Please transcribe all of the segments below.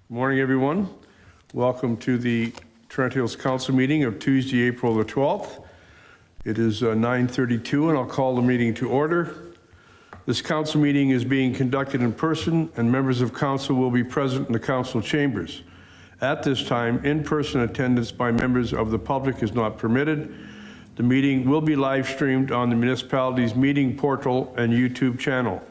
Morning, everyone. Welcome to the Trent Hills Council meeting of Tuesday, April the 12th. It is 9:32 and I'll call the meeting to order. This council meeting is being conducted in person and members of council will be present in the council chambers. At this time, in-person attendance by members of the public is not permitted. The meeting will be live streamed on the municipality's meeting portal and YouTube channel.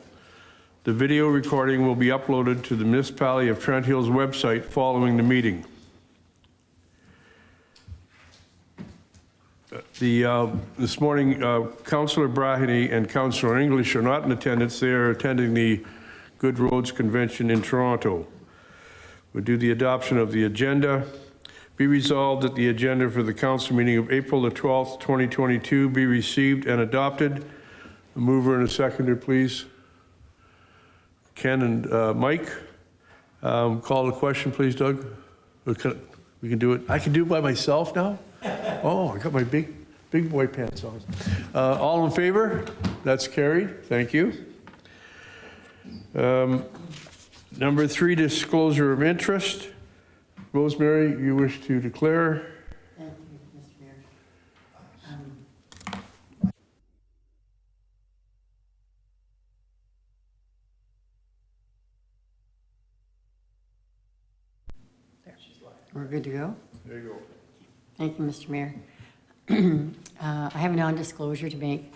The video recording will be uploaded to the Municipality of Trent Hills website following the meeting. This morning, Councillor Braheny and Councillor English are not in attendance. They are attending the Good Roads Convention in Toronto. We'll do the adoption of the agenda. Be resolved that the agenda for the council meeting of April the 12th, 2022 be received and adopted. A mover and a seconder, please. Ken and Mike. Call the question, please, Doug. We can do it. I can do it by myself now? Oh, I got my big boy pants on. All in favor? That's carried. Thank you. Number 3, disclosure of interest. Rosemary, you wish to declare? Thank you, Mr. Mayor. We're good to go? There you go. Thank you, Mr. Mayor. I have a non-disclosure to make,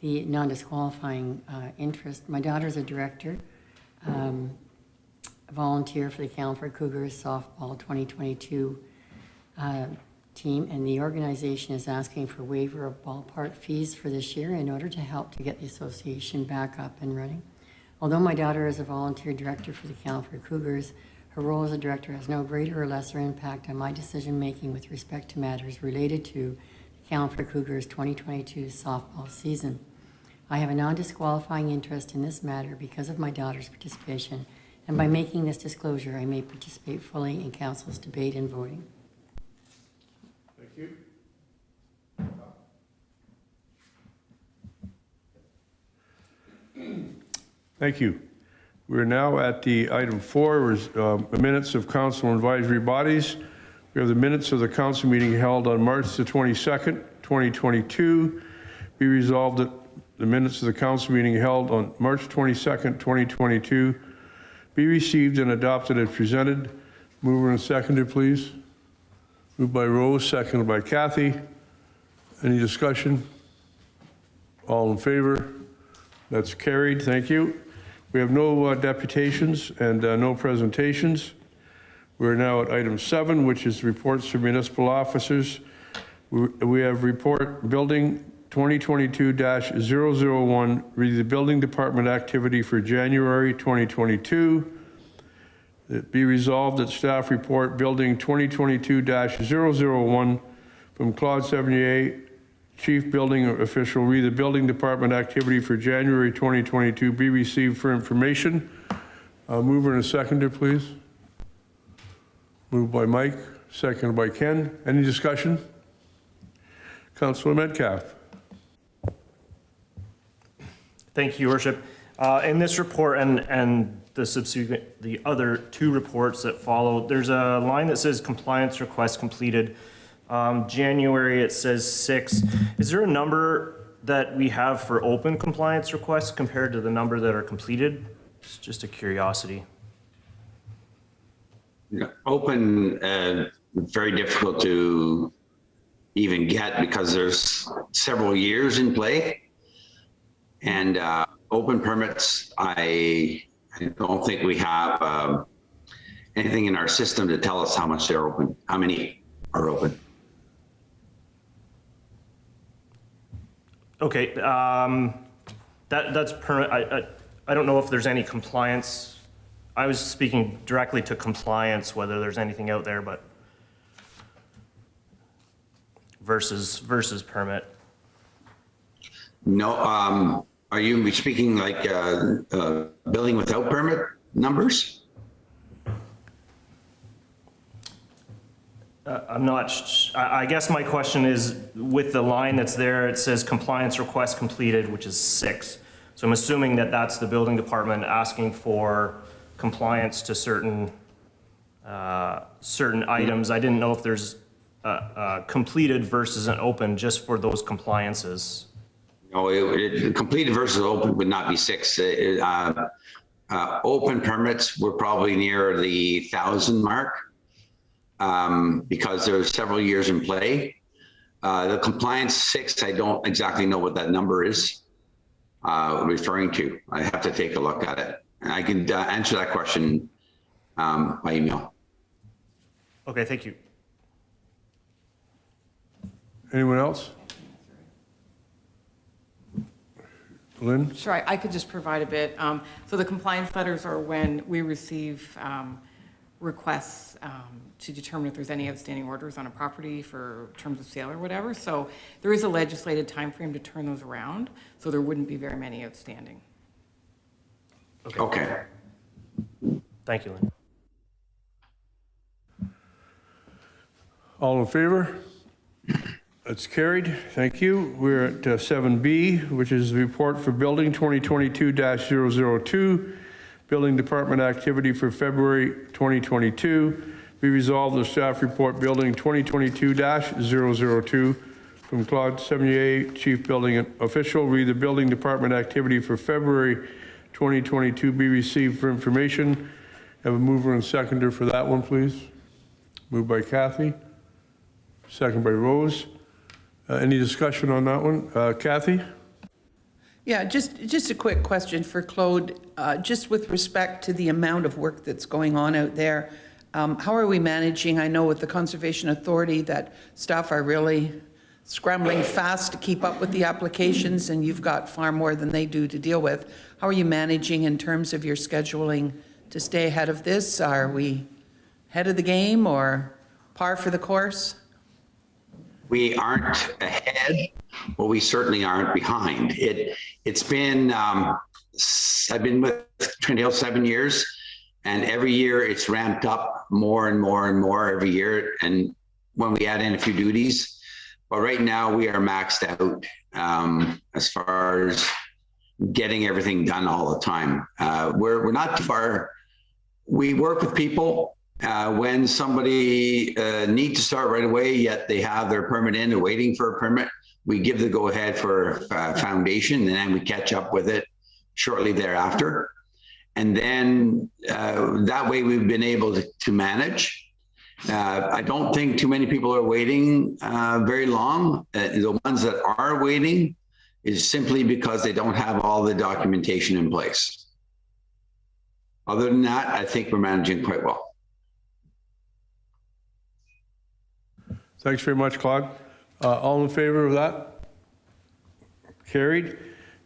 the non-disqualifying interest. My daughter's a director, a volunteer for the Calford Cougars softball 2022 team, and the organization is asking for waiver of ballpark fees for this year in order to help to get the association back up and running. Although my daughter is a volunteer director for the Calford Cougars, her role as a director has no greater or lesser impact on my decision-making with respect to matters related to the Calford Cougars 2022 softball season. I have a non-disqualifying interest in this matter because of my daughter's participation, and by making this disclosure, I may participate fully in council's debate and voting. Thank you. Thank you. We're now at the item 4, the minutes of council advisory bodies. We have the minutes of the council meeting held on March the 22nd, 2022. Be resolved that the minutes of the council meeting held on March 22nd, 2022 be received and adopted as presented. Mover and seconder, please. Moved by Rose, seconded by Kathy. Any discussion? All in favor? That's carried. Thank you. We have no deputations and no presentations. We're now at item 7, which is reports from municipal officers. We have report building 2022-001, read the building department activity for January 2022. It be resolved that staff report building 2022-001 from Claude Sevigny, Chief Building Official, read the building department activity for January 2022 be received for information. Mover and a seconder, please. Moved by Mike, seconded by Ken. Any discussion? Councillor Metcalf. Thank you, Your Worship. In this report and the other 2 reports that follow, there's a line that says compliance request completed. January, it says 6. Is there a number that we have for open compliance requests compared to the number that are completed? It's just a curiosity. Open, very difficult to even get because there's several years in play. And open permits, I don't think we have anything in our system to tell us how much they're open, how many are open. Okay, that's permit. I don't know if there's any compliance. I was speaking directly to compliance, whether there's anything out there, but versus permit. No, are you speaking like building without permit numbers? I'm not, I guess my question is, with the line that's there, it says compliance request completed, which is 6. So I'm assuming that that's the building department asking for compliance to certain items. I didn't know if there's completed versus an open just for those compliances. No, completed versus open would not be 6. Open permits were probably near the 1,000 mark because there are several years in play. The compliance 6, I don't exactly know what that number is referring to. I have to take a look at it. And I can answer that question by email. Okay, thank you. Anyone else? Lynn? Sure, I could just provide a bit. So the compliance letters are when we receive requests to determine if there's any outstanding orders on a property for terms of sale or whatever. So there is a legislated timeframe to turn those around, so there wouldn't be very many outstanding. Okay. Thank you, Lynn. All in favor? That's carried. Thank you. We're at 7B, which is the report for building 2022-002, building department activity for February 2022. Be resolved the staff report building 2022-002 from Claude Severance, Chief Building Official. Read the building department activity for February 2022 be received for information. Have a mover and seconder for that one, please. Moved by Kathy, second by Rose. Any discussion on that one? Kathy? Yeah, just a quick question for Claude. Just with respect to the amount of work that's going on out there, how are we managing? I know with the Conservation Authority that staff are really scrambling fast to keep up with the applications, and you've got far more than they do to deal with. How are you managing in terms of your scheduling to stay ahead of this? Are we ahead of the game or par for the course? We aren't ahead, but we certainly aren't behind. It's been, I've been with Trindale 7 years, and every year it's ramped up more and more and more every year. And when we add in a few duties, but right now we are maxed out as far as getting everything done all the time. We're not too far. We work with people. When somebody needs to start right away, yet they have their permit in, they're waiting for a permit, we give the go-ahead for foundation, and then we catch up with it shortly thereafter. And then that way we've been able to manage. I don't think too many people are waiting very long. The ones that are waiting is simply because they don't have all the documentation in place. Other than that, I think we're managing quite well. Thanks very much, Claude. All in favor of that? Carried.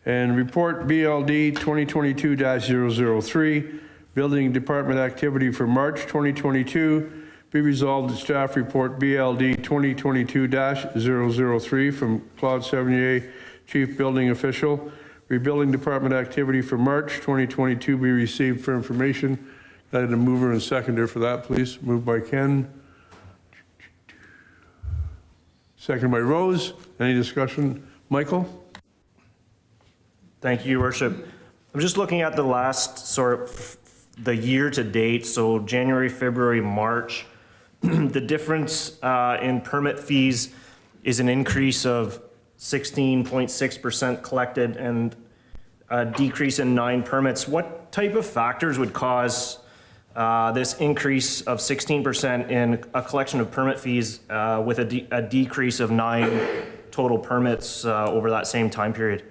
And report BLD 2022-003, building department activity for March 2022. Be resolved that staff report BLD 2022-003 from Claude Severance, Chief Building Official. Rebuilding department activity for March 2022 be received for information. Can I have a mover and seconder for that, please? Moved by Ken. Second by Rose. Any discussion? Michael? Thank you, Your Worship. I'm just looking at the last the year to date, so January, February, March. The difference in permit fees is an increase of 16.6% collected and a decrease in 9 permits. What type of factors would cause this increase of 16% in a collection of permit fees with a decrease of 9 total permits over that same time period?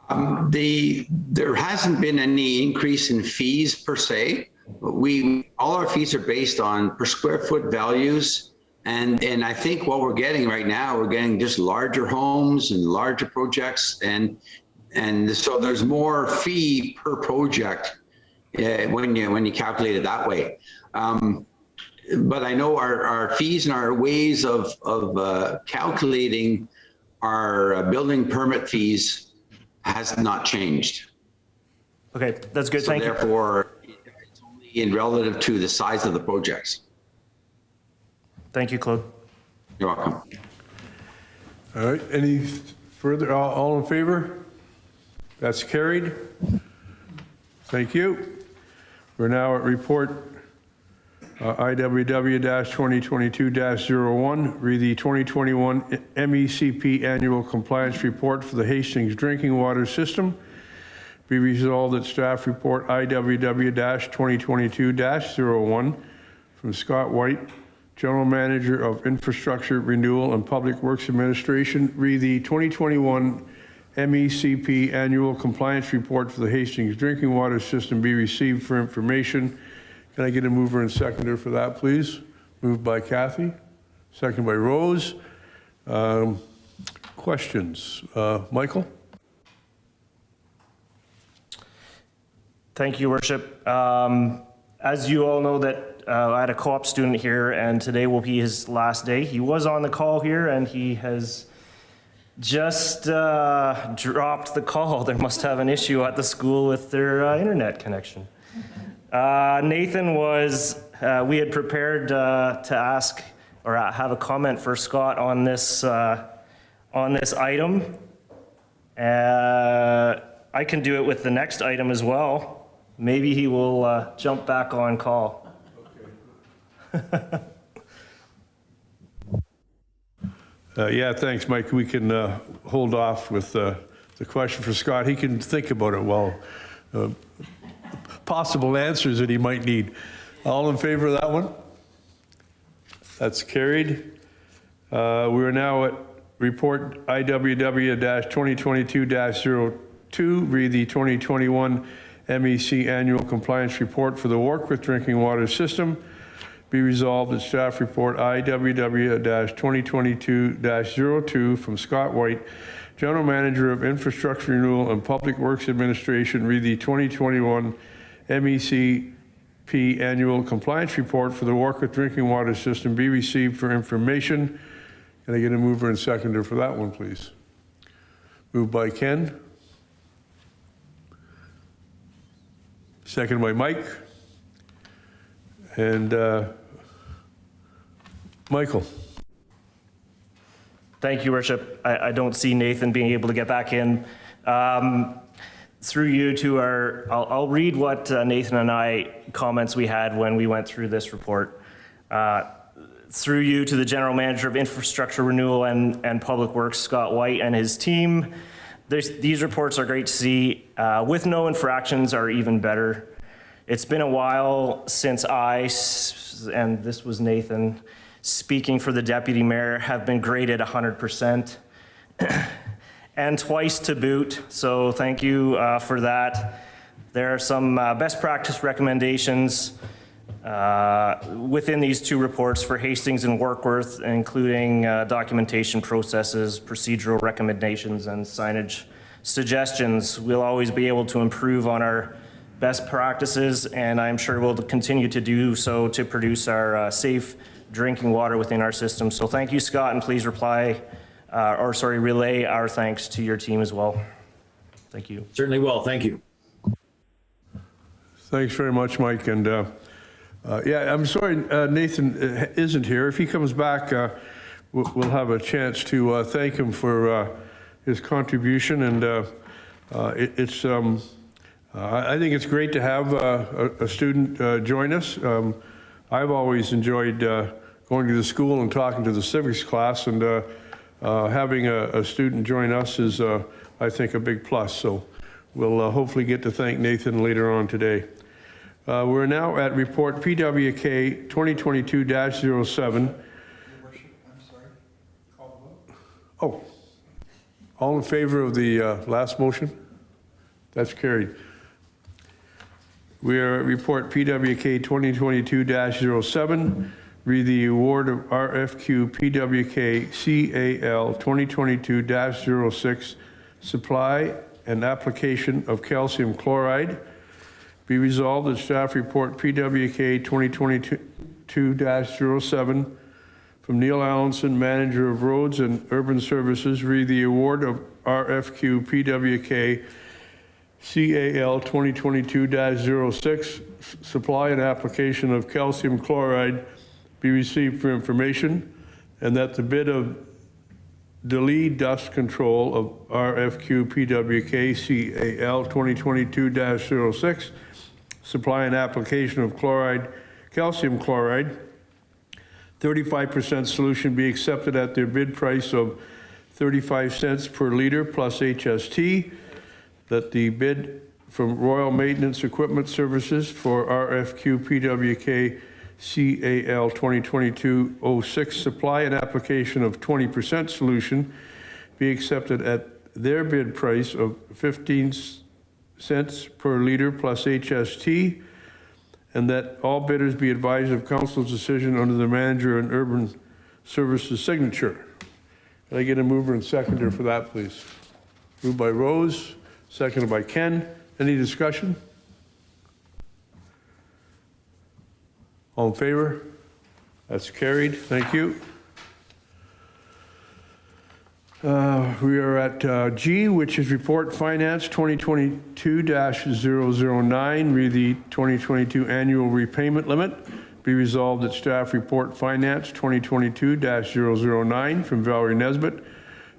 There hasn't been any increase in fees per se. All our fees are based on per square foot values. And I think what we're getting right now, we're getting just larger homes and larger projects. And so there's more fee per project when you calculate it that way. But I know our fees and our ways of calculating our building permit fees has not changed. Okay, that's good. Thank you. Therefore, it's only in relative to the size of the projects. Thank you, Claude. You're welcome. All right, any further, all in favor? That's carried. Thank you. We're now at report IWW-2022-01, read the 2021 MECP Annual Compliance Report for the Hastings Drinking Water System. Be resolved that staff report IWW-2022-01 from Scott White, General Manager of Infrastructure Renewal and Public Works Administration, read the 2021 MECP Annual Compliance Report for the Hastings Drinking Water System be received for information. Can I get a mover and seconder for that, please? Moved by Kathy, second by Rose. Questions? Michael? Thank you, Worship. As you all know that I had a co-op student here, and today will be his last day. He was on the call here, and he has just dropped the call. They must have an issue at the school with their internet connection. Nathan was, we had prepared to ask or have a comment for Scott on this item. I can do it with the next item as well. Maybe he will jump back on call. Yeah, thanks, Mike. We can hold off with the question for Scott. He can think about it while possible answers that he might need. All in favor of that one? That's carried. We are now at report IWW-2022-02, read the 2021 MEC Annual Compliance Report for the Warkworth Drinking Water System. Be resolved that staff report IWW-2022-02 from Scott White, General Manager of Infrastructure Renewal and Public Works Administration, read the 2021 MECP Annual Compliance Report for the Warkworth Drinking Water System be received for information. Can I get a mover and seconder for that one, please? Moved by Ken. Second by Mike. And Michael. Thank you, Worship. I don't see Nathan being able to get back in. Through you to I'll read what Nathan and I comments we had when we went through this report. Through you to the General Manager of Infrastructure Renewal and Public Works, Scott White, and his team. These reports are great to see. With no infractions are even better. It's been a while since and this was Nathan, speaking for the Deputy Mayor, have been graded 100%. And twice to boot, so thank you for that. There are some best practice recommendations within these two reports for Hastings and Warkworth, including documentation processes, procedural recommendations, and signage suggestions. We'll always be able to improve on our best practices, and I'm sure we'll continue to do so to produce our safe drinking water within our system. So thank you, Scott, and please relay our thanks to your team as well. Thank you. Certainly will. Thank you. Thanks very much, Mike. And yeah, I'm sorry Nathan isn't here. If he comes back, we'll have a chance to thank him for his contribution. And I think it's great to have a student join us. I've always enjoyed going to the school and talking to the civics class, and having a student join us is, I think, a big plus. So we'll hopefully get to thank Nathan later on today. We're now at report PWK 2022-07. Oh, all in favor of the last motion? That's carried. We are at report PWK 2022-07. Read the award of RFQ PWK CAL 2022-06 supply and application of calcium chloride. Be resolved that staff report PWK 2022-07 from Neil Allenson, Manager of Roads and Urban Services. Read the award of RFQ PWK CAL 2022-06 supply and application of calcium chloride be received for information, and that the bid of Delete Dust Control of RFQ PWK CAL 2022-06 supply and application of calcium chloride, 35% solution be accepted at their bid price of 35 cents per liter plus HST, that the bid from Royal Maintenance Equipment Services for RFQ PWK CAL 2022-06 supply and application of 20% solution be accepted at their bid price of 15 cents per liter plus HST, and that all bidders be advised of council's decision under the manager and urban services signature. Can I get a mover and seconder for that, please? Moved by Rose, seconded by Ken. Any discussion? All in favor? That's carried. Thank you. We are at G, which is Report Finance 2022-009, read the 2022 annual repayment limit. Be resolved that staff report Finance 2022-009 from Valerie Nesbitt,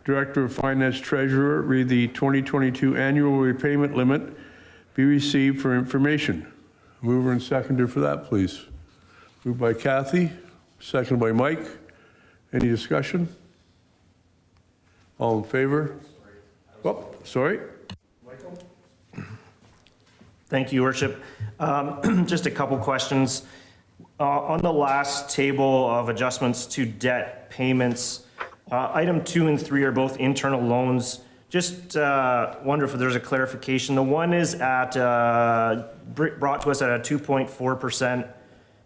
Director of Finance Treasurer, read the 2022 annual repayment limit be received for information. Mover and seconder for that, please. Moved by Kathy, seconded by Mike. Any discussion? All in favor? Oh, sorry. Thank you, Worship. Just a couple questions. On the last table of adjustments to debt payments, item 2 and 3 are both internal loans. Just wonder if there's a clarification. The one is at brought to us at a 2.4%,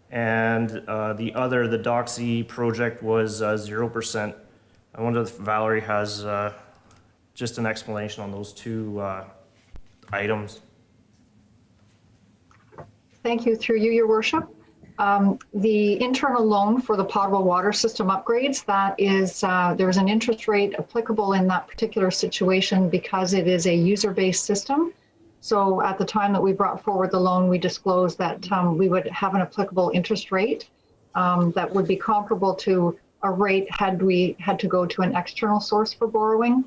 and the other, the Doxy project, was 0%. I wonder if Valerie has just an explanation on those two items. Thank you. Through you, Your Worship. The internal loan for the potable water system upgrades, that is, there's an interest rate applicable in that particular situation because it is a user-based system. So at the time that we brought forward the loan, we disclosed that we would have an applicable interest rate that would be comparable to a rate had we had to go to an external source for borrowing.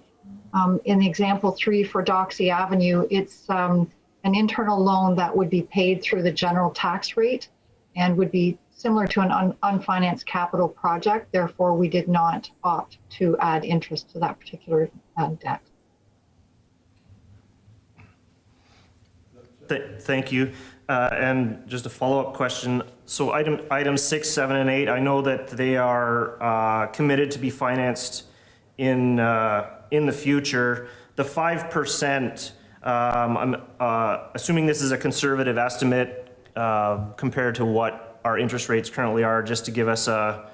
In the example 3 for Doxy Avenue, it's an internal loan that would be paid through the general tax rate and would be similar to an unfinanced capital project. Therefore, we did not opt to add interest to that particular debt. Thank you. And just a follow-up question. So items 6, 7, and 8, I know that they are committed to be financed in the future. The 5%, I'm assuming this is a conservative estimate compared to what our interest rates currently are, just to give us a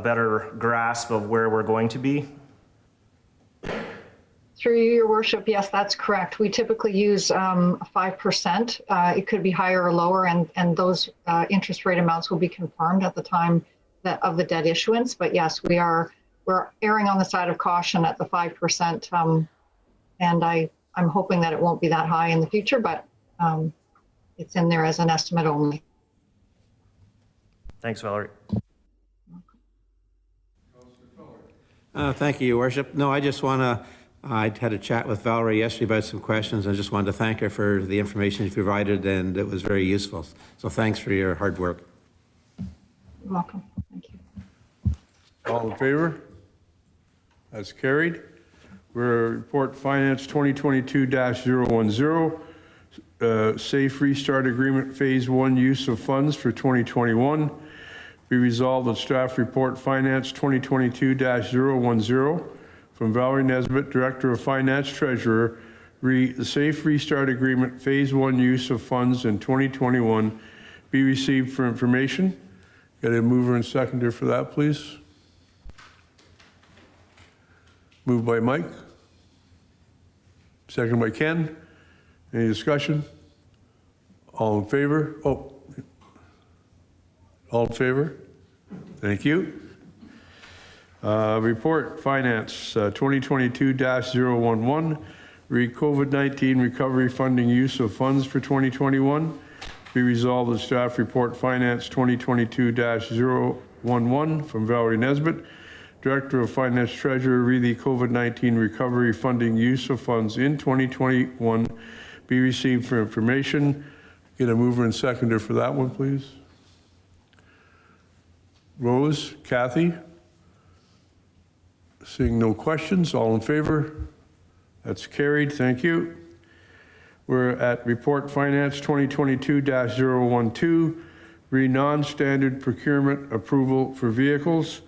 better grasp of where we're going to be? Through you, Your Worship, yes, that's correct. We typically use 5%. It could be higher or lower, and those interest rate amounts will be confirmed at the time of the debt issuance. But yes, we're erring on the side of caution at the 5%, and I'm hoping that it won't be that high in the future, but it's in there as an estimate only. Thanks, Valerie. Thank you, Your Worship. No, I just want to, I had a chat with Valerie yesterday about some questions. I just wanted to thank her for the information she provided, and it was very useful. So thanks for your hard work. You're welcome. Thank you. All in favor? That's carried. We're report Finance 2022-010, Safe Restart Agreement Phase 1 use of funds for 2021. Be resolved that staff report Finance 2022-010 from Valerie Nesbitt, Director of Finance Treasurer, the Safe Restart Agreement Phase 1 use of funds in 2021 be received for information. Got a mover and seconder for that, please? Moved by Mike. Second by Ken. Any discussion? All in favor? Oh, all in favor? Thank you. Report Finance 2022-011, read COVID-19 recovery funding use of funds for 2021. Be resolved that staff report Finance 2022-011 from Valerie Nesbitt, Director of Finance Treasurer, read the COVID-19 recovery funding use of funds in 2021 be received for information. Get a mover and seconder for that one, please. Rose, Kathy? Seeing no questions, all in favor? That's carried, thank you. We're at Report Finance 2022-012, non-standard procurement approval for vehicles.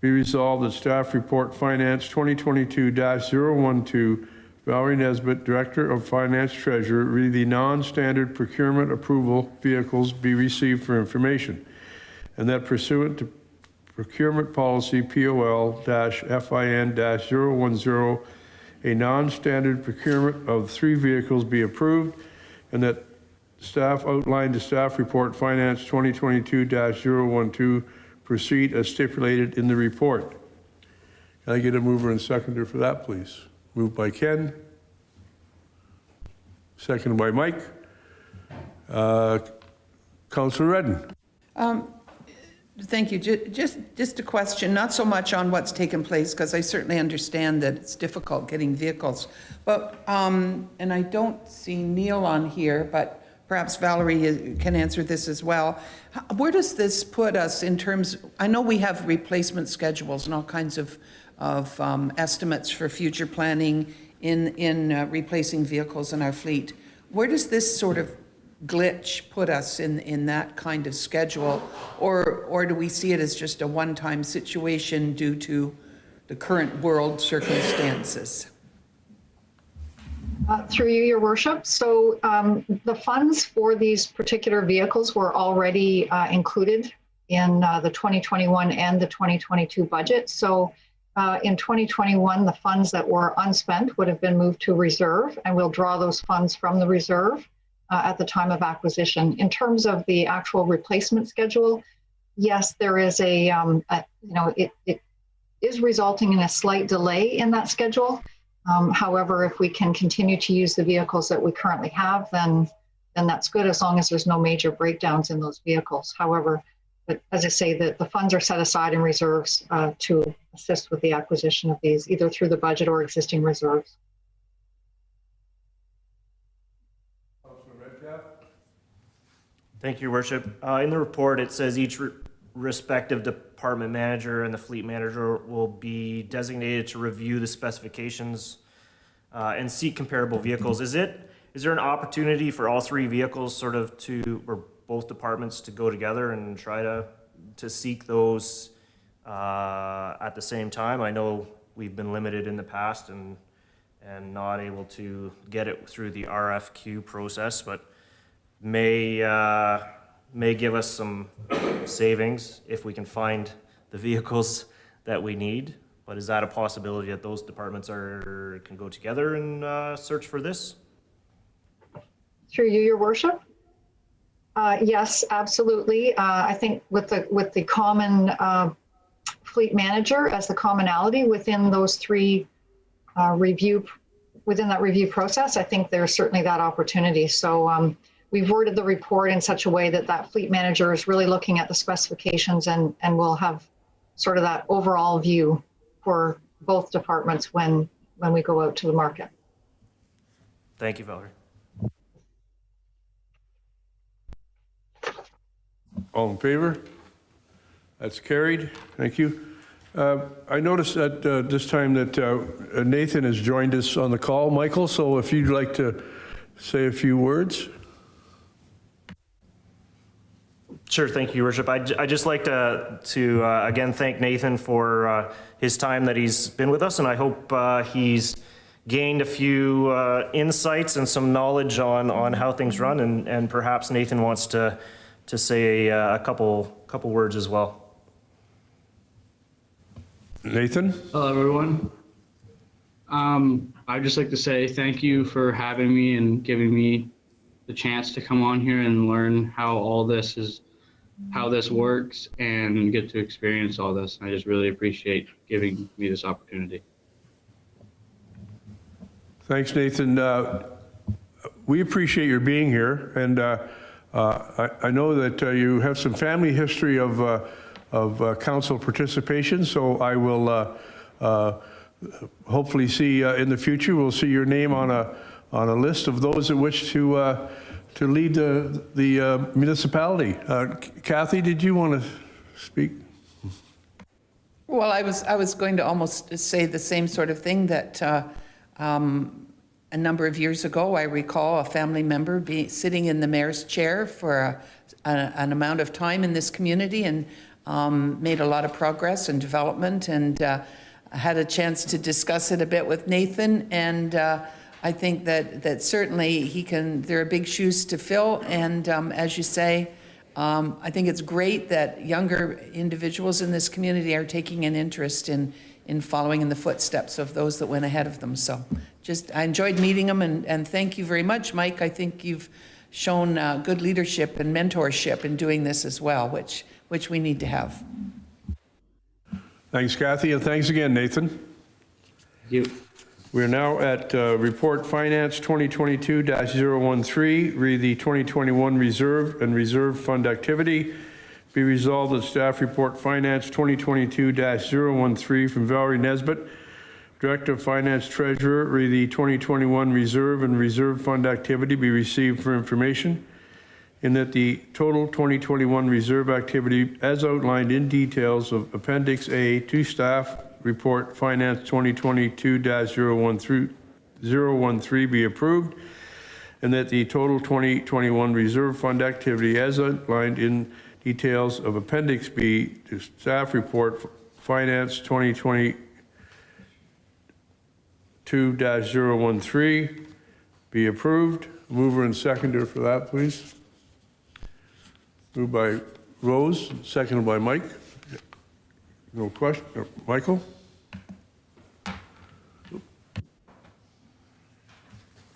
Be resolved that staff report Finance 2022-012, Valerie Nesbitt, Director of Finance Treasurer, read the non-standard procurement approval vehicles be received for information, and that pursuant to Procurement Policy POL-FIN-010, a non-standard procurement of 3 vehicles be approved, and that staff outlined the staff report Finance 2022-012 proceed as stipulated in the report. Can I get a mover and seconder for that, please? Moved by Ken. Seconded by Mike. Councillor Redden. Thank you. Just a question, not so much on what's taken place, because I certainly understand that it's difficult getting vehicles. But, and I don't see Neil on here, but perhaps Valerie can answer this as well. Where does this put us in terms, I know we have replacement schedules and all kinds of estimates for future planning in replacing vehicles in our fleet. Where does this sort of glitch put us in that kind of schedule, or do we see it as just a one-time situation due to the current world circumstances? Through you, Your Worship. So the funds for these particular vehicles were already included in the 2021 and the 2022 budget. So in 2021, the funds that were unspent would have been moved to reserve, and we'll draw those funds from the reserve at the time of acquisition. In terms of the actual replacement schedule, yes, there is it is resulting in a slight delay in that schedule. However, if we can continue to use the vehicles that we currently have, then that's good, as long as there's no major breakdowns in those vehicles. However, but as I say, the funds are set aside in reserves to assist with the acquisition of these, either through the budget or existing reserves. Thank you, Your Worship. In the report, it says each respective department manager and the fleet manager will be designated to review the specifications and seek comparable vehicles. Is there an opportunity for all 3 vehicles sort of or both departments to go together and try to seek those at the same time? I know we've been limited in the past and not able to get it through the RFQ process, but may give us some savings if we can find the vehicles that we need. But is that a possibility that those departments can go together and search for this? Through you, Your Worship. Yes, absolutely. I think with the common fleet manager as the commonality within those 3 within that review process, I think there's certainly that opportunity. So we've worded the report in such a way that fleet manager is really looking at the specifications and will have sort of that overall view for both departments when we go out to the market. Thank you, Valerie. All in favor? That's carried. Thank you. I noticed that this time that Nathan has joined us on the call, Michael, so if you'd like to say a few words. Sure, thank you, Your Worship. I'd just like to again thank Nathan for his time that he's been with us, and I hope he's gained a few insights and some knowledge on how things run, and perhaps Nathan wants to say a couple words as well. Nathan? Hello, everyone. I'd just like to say thank you for having me and giving me the chance to come on here and learn how this works and get to experience all this. I just really appreciate giving me this opportunity. Thanks, Nathan. We appreciate your being here, and I know that you have some family history of council participation, so I will hopefully see in the future, we'll see your name on a list of those that wish to to lead the municipality. Kathy, did you want to speak? Well, I was going to almost say the same sort of thing that a number of years ago, I recall a family member sitting in the mayor's chair for an amount of time in this community and made a lot of progress and development, and had a chance to discuss it a bit with Nathan. And I think that certainly there are big shoes to fill. And as you say, I think it's great that younger individuals in this community are taking an interest in following in the footsteps of those that went ahead of them. So I enjoyed meeting them, and thank you very much, Mike. I think you've shown good leadership and mentorship in doing this as well, which we need to have. Thanks, Kathy, and thanks again, Nathan. Thank you. We're now at Report Finance 2022-013, read the 2021 Reserve and Reserve Fund Activity. Be resolved that Staff Report Finance 2022-013 from Valerie Nesbitt, Director of Finance Treasurer, read the 2021 Reserve and Reserve Fund Activity be received for information, and that the total 2021 reserve activity as outlined in details of Appendix A to Staff Report Finance 2022-013 be approved, and that the total 2021 reserve fund activity as outlined in details of Appendix B to Staff Report Finance 2022-013 be approved. Mover and seconder for that, please. Moved by Rose, seconded by Mike. No question. Michael?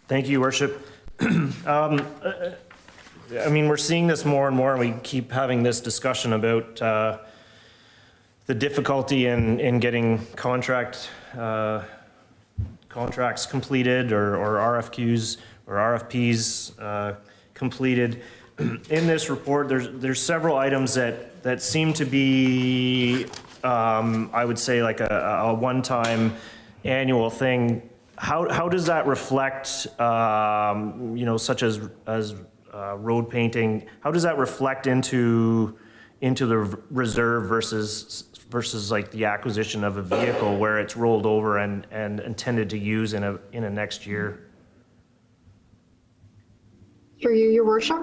Thank you, Your Worship. I mean, we're seeing this more and more, and we keep having this discussion about the difficulty in getting contracts completed or RFQs or RFPs completed. In this report, there's several items that seem to be, I would say, like a one-time annual thing. How does that reflect, such as road painting? How does that reflect into the reserve versus like the acquisition of a vehicle where it's rolled over and intended to use in a next year? Through you, Your Worship.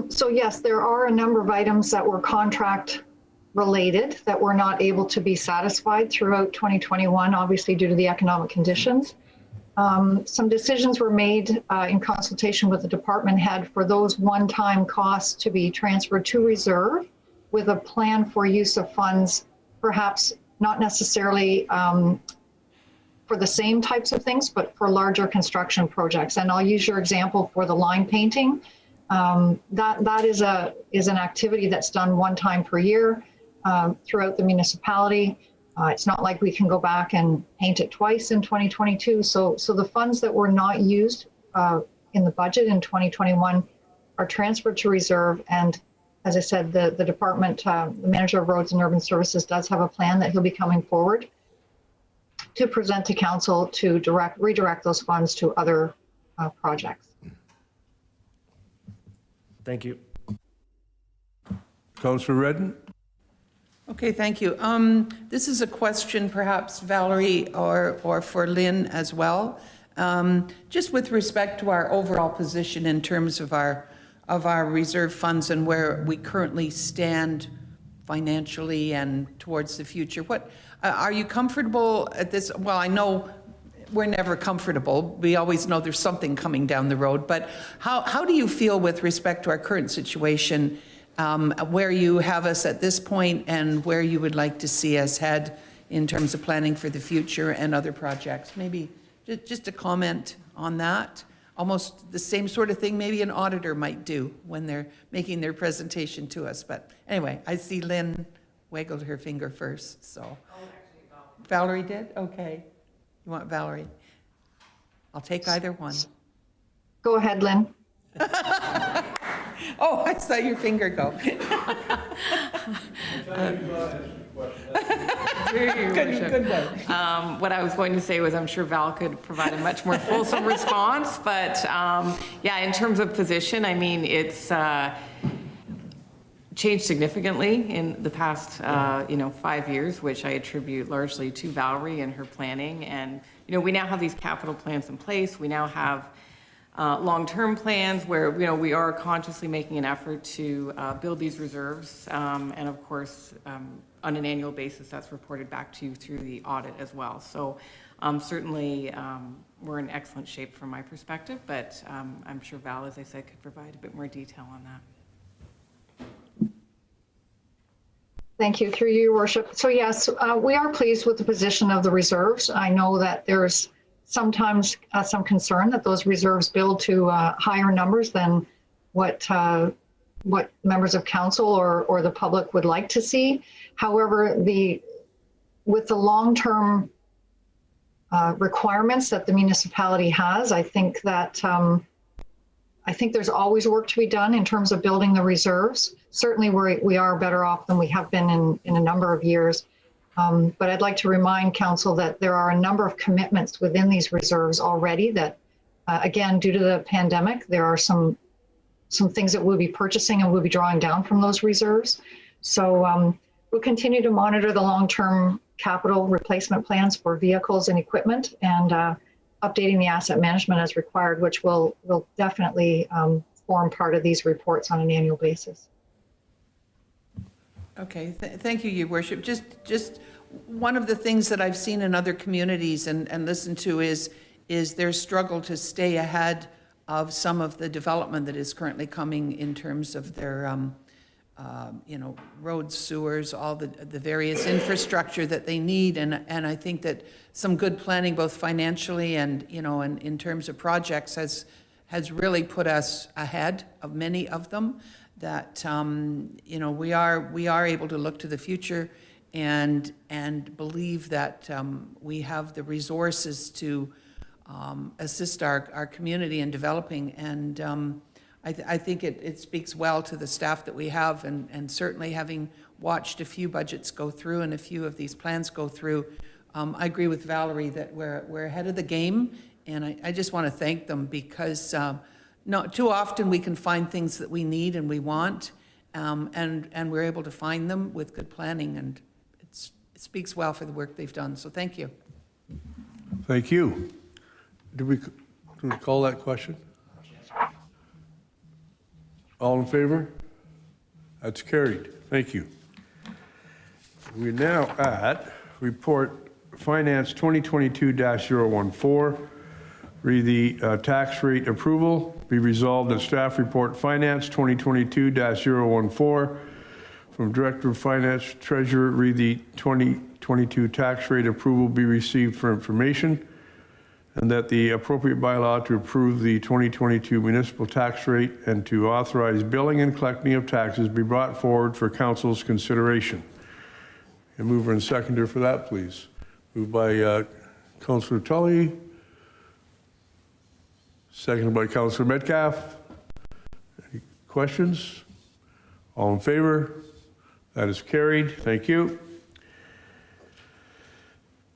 So yes, there are a number of items that were contract related that were not able to be satisfied throughout 2021, obviously due to the economic conditions. Some decisions were made in consultation with the department head for those one-time costs to be transferred to reserve with a plan for use of funds, perhaps not necessarily for the same types of things, but for larger construction projects. And I'll use your example for the line painting. That is an activity that's done one time per year throughout the municipality. It's not like we can go back and paint it twice in 2022. So the funds that were not used in the budget in 2021 are transferred to reserve. And as I said, the department, the manager of roads and urban services does have a plan that he'll be coming forward to present to council to redirect those funds to other projects. Thank you. Councillor Redden? Okay, thank you. This is a question perhaps, Valerie, or for Lynn as well. Just with respect to our overall position in terms of our reserve funds and where we currently stand financially and towards the future. What are you comfortable at this? Well, I know we're never comfortable. We always know there's something coming down the road, but how do you feel with respect to our current situation, where you have us at this point and where you would like to see us head in terms of planning for the future and other projects? Maybe just a comment on that. Almost the same sort of thing maybe an auditor might do when they're making their presentation to us. But anyway, I see Lynn wiggled her finger first, so. Oh, actually, Valerie did? Okay. You want Valerie? I'll take either one. Go ahead, Lynn. Oh, I saw your finger go. Through you, Worship. What I was going to say was I'm sure Val could provide a much more fulsome response, but yeah, in terms of position, I mean, it's changed significantly in the past, 5 years, which I attribute largely to Valerie and her planning. And, we now have these capital plans in place. We now have long-term plans where, we are consciously making an effort to build these reserves. And of course, on an annual basis, that's reported back to you through the audit as well. So certainly, we're in excellent shape from my perspective, but I'm sure Val, as I said, could provide a bit more detail on that. Thank you, through you, Your Worship. So yes, we are pleased with the position of the reserves. I know that there's sometimes some concern that those reserves build to higher numbers than what members of council or the public would like to see. However, with the long-term requirements that the municipality has, I think that I think there's always work to be done in terms of building the reserves. Certainly, we are better off than we have been in a number of years. But I'd like to remind council that there are a number of commitments within these reserves already that, again, due to the pandemic, there are some things that we'll be purchasing and we'll be drawing down from those reserves. So we'll continue to monitor the long-term capital replacement plans for vehicles and equipment and updating the asset management as required, which will definitely form part of these reports on an annual basis. Okay, thank you, Your Worship. Just one of the things that I've seen in other communities and listened to is their struggle to stay ahead of some of the development that is currently coming in terms of their, roads, sewers, all the various infrastructure that they need. And I think that some good planning, both financially and, and in terms of projects has really put us ahead of many of them. That we are able to look to the future and believe that we have the resources to assist our community in developing. And I think it speaks well to the staff that we have, and certainly having watched a few budgets go through and a few of these plans go through, I agree with Valerie that we're ahead of the game, and I just want to thank them because not too often we can find things that we need and we want, and we're able to find them with good planning, and it speaks well for the work they've done. So thank you. Thank you. Did we call that question? All in favor? That's carried. Thank you. We're now at Report Finance 2022-014. Read the tax rate approval. Be resolved that staff report Finance 2022-014 from Director of Finance Treasurer. Read the 2022 tax rate approval be received for information, and that the appropriate bylaw to approve the 2022 municipal tax rate and to authorize billing and collecting of taxes be brought forward for council's consideration. And mover and seconder for that, please. Moved by Councillor Tully. Seconded by Councillor Metcalf. Any questions? All in favor? That is carried. Thank you.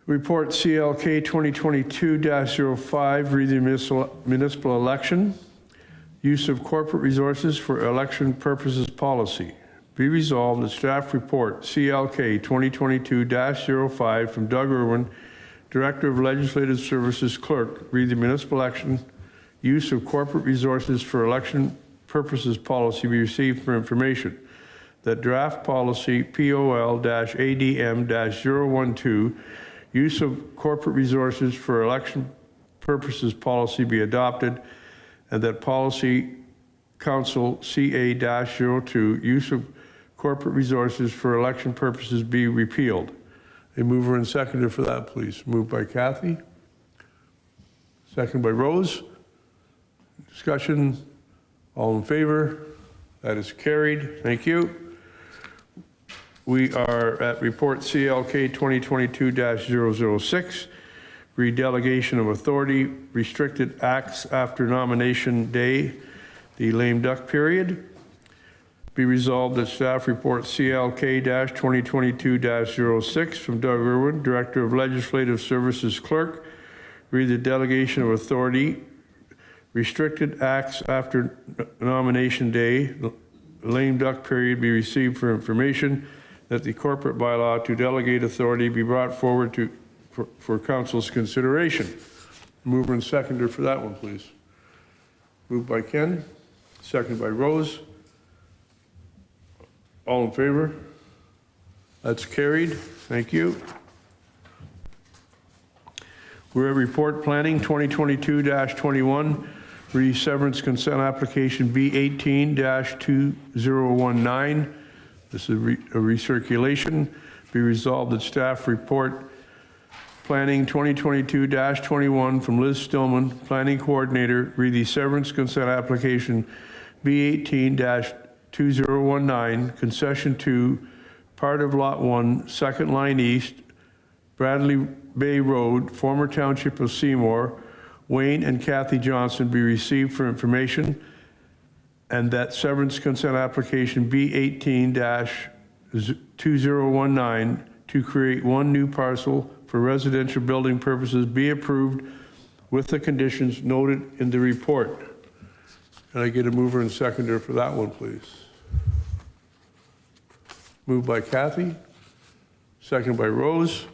Report CLK 2022-05, read the municipal election. Use of corporate resources for election purposes policy. Be resolved that staff report CLK 2022-05 from Doug Irwin, Director of Legislative Services Clerk, read the municipal election. Use of corporate resources for election purposes policy be received for information. That draft policy POL-ADM-012, use of corporate resources for election purposes policy be adopted, and that policy council CA-02, use of corporate resources for election purposes be repealed. A mover and seconder for that, please. Moved by Kathy. Second by Rose. Discussion. All in favor? That is carried. Thank you. We are at Report CLK 2022-006, redelegation of authority, restricted acts after nomination day, the lame duck period. Be resolved that staff report CLK-2022-06 from Doug Irwin, Director of Legislative Services Clerk, read the delegation of authority, restricted acts after nomination day, the lame duck period be received for information, that the corporate bylaw to delegate authority be brought forward for council's consideration. Mover and seconder for that one, please. Moved by Ken, seconded by Rose. All in favor? That's carried. Thank you. We're at Report Planning 2022-21, Severance Consent Application B18-2019. This is a recirculation. Be resolved that staff report Planning 2022-21 from Liz Stillman, Planning Coordinator, read the Severance Consent Application B18-2019, Concession 2, part of Lot 1, second line east, Bradley Bay Road, former Township of Seymour, Wayne and Kathy Johnson be received for information, and that Severance Consent Application B18-2019 to create one new parcel for residential building purposes be approved with the conditions noted in the report. Can I get a mover and seconder for that one, please? Moved by Kathy, seconded by Rose.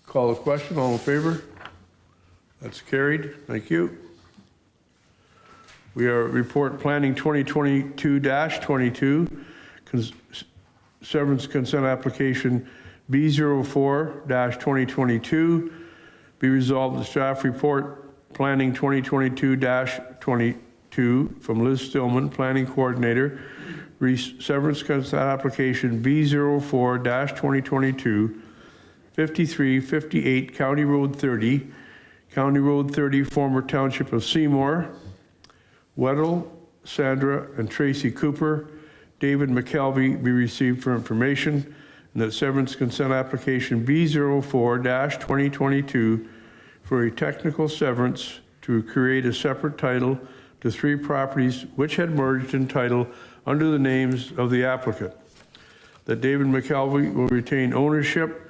Call the question. All in favor? That's carried. Thank you. We are at Report Planning 2022-22, Severance Consent Application B04-2022. Be resolved the staff report Planning 2022-22 from Liz Stillman, Planning Coordinator, Severance Consent Application B04-2022, 5358 County Road 30, former Township of Seymour, Weddle, Sandra, and Tracy Cooper, David McKelvey be received for information, and that Severance Consent Application B04-2022 for a technical severance to create a separate title to 3 properties which had merged in title under the names of the applicant. That David McKelvey will retain ownership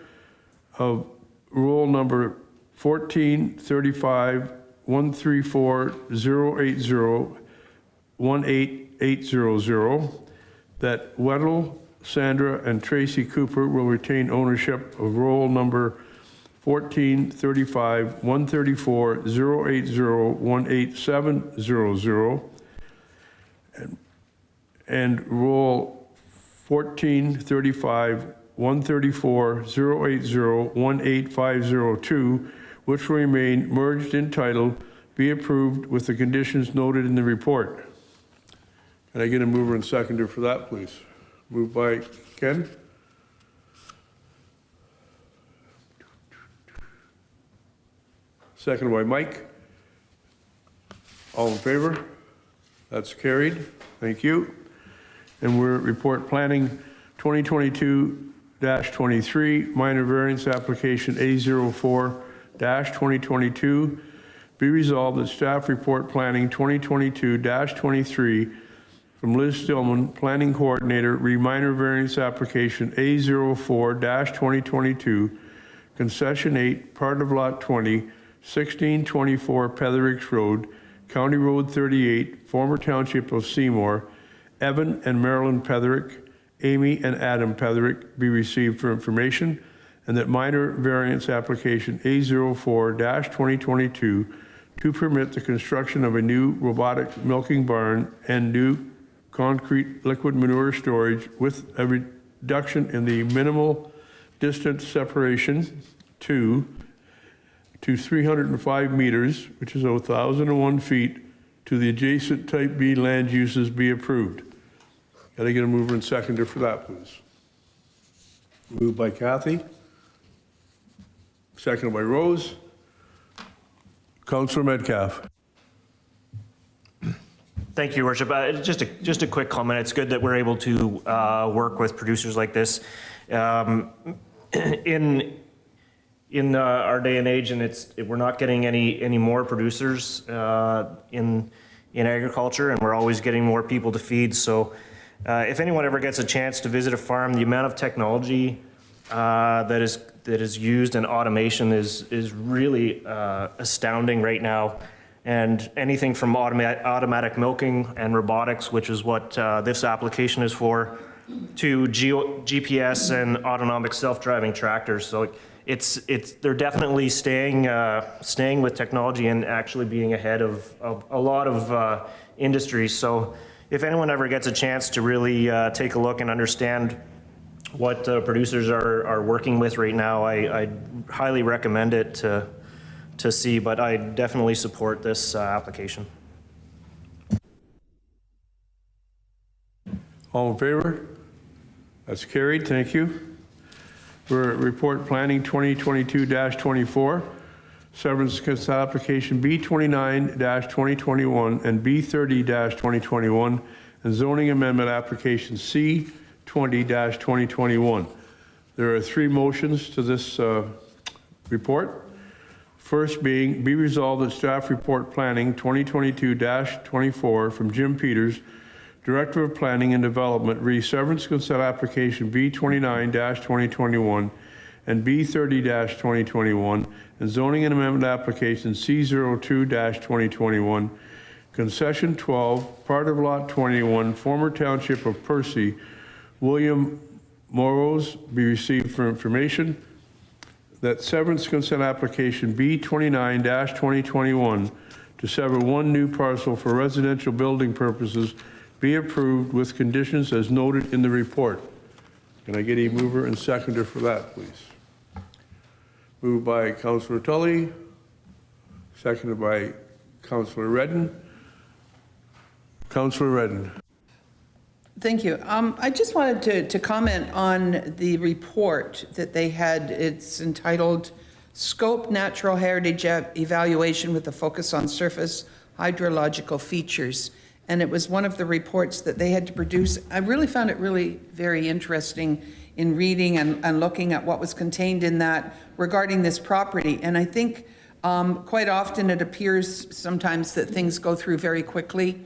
of roll number 1435-134-080-18800, that Weddle, Sandra, and Tracy Cooper will retain ownership of roll number 1435-134-080-18700, and roll 1435-134-080-18502, which will remain merged in title, be approved with the conditions noted in the report. Can I get a mover and seconder for that, please? Moved by Ken. Seconded by Mike. All in favor? That's carried. Thank you. And we're at Report Planning 2022-23, Minor Variance Application A04-2022. Be resolved that staff report Planning 2022-23 from Liz Stillman, Planning Coordinator, minor variance application A04-2022, Concession 8, part of Lot 20, 1624 Petherick Road, County Road 38, former Township of Seymour, Evan and Marilyn Petherick, Amy and Adam Petherick be received for information, and that minor variance application A04-2022 to permit the construction of a new robotic milking barn and new concrete liquid manure storage with a reduction in the minimal distance separation to 305 meters, which is 1,001 feet, to the adjacent Type B land uses be approved. Can I get a mover and seconder for that, please? Moved by Kathy. Seconded by Rose. Councillor Metcalf. Thank you, Worship. Just a quick comment. It's good that we're able to work with producers like this. In our day and age, and we're not getting any more producers in in agriculture, and we're always getting more people to feed. So if anyone ever gets a chance to visit a farm, the amount of technology that is used in automation is really astounding right now. And anything from automatic milking and robotics, which is what this application is for, to GPS and autonomic self-driving tractors. So they're definitely staying with technology and actually being ahead of a lot of industries. So if anyone ever gets a chance to really take a look and understand what producers are working with right now, I highly recommend it to see, but I definitely support this application. All in favor? That's carried. Thank you. For report planning 2022-24, severance consent application B29-2021 and B30-2021, and zoning amendment application C20-2021. There are 3 motions to this report. First being, be resolved that staff report planning 2022-24 from Jim Peters, Director of Planning and Development, re severance consent application B29-2021 and B30-2021, and zoning and amendment application C02-2021, concession 12, part of lot 21, former Township of Percy, William Moroz, be received for information. That severance consent application B29-2021 to sever 1 new parcel for residential building purposes be approved with conditions as noted in the report. Can I get a mover and seconder for that, please? Moved by Councillor Tully, seconded by Councillor Redden. Councillor Redden. Thank you. I just wanted to comment on the report that they had. It's entitled Scope Natural Heritage Evaluation with a Focus on Surface Hydrological Features. And it was one of the reports that they had to produce. I really found it really very interesting in reading and looking at what was contained in that regarding this property. And I think quite often it appears sometimes that things go through very quickly.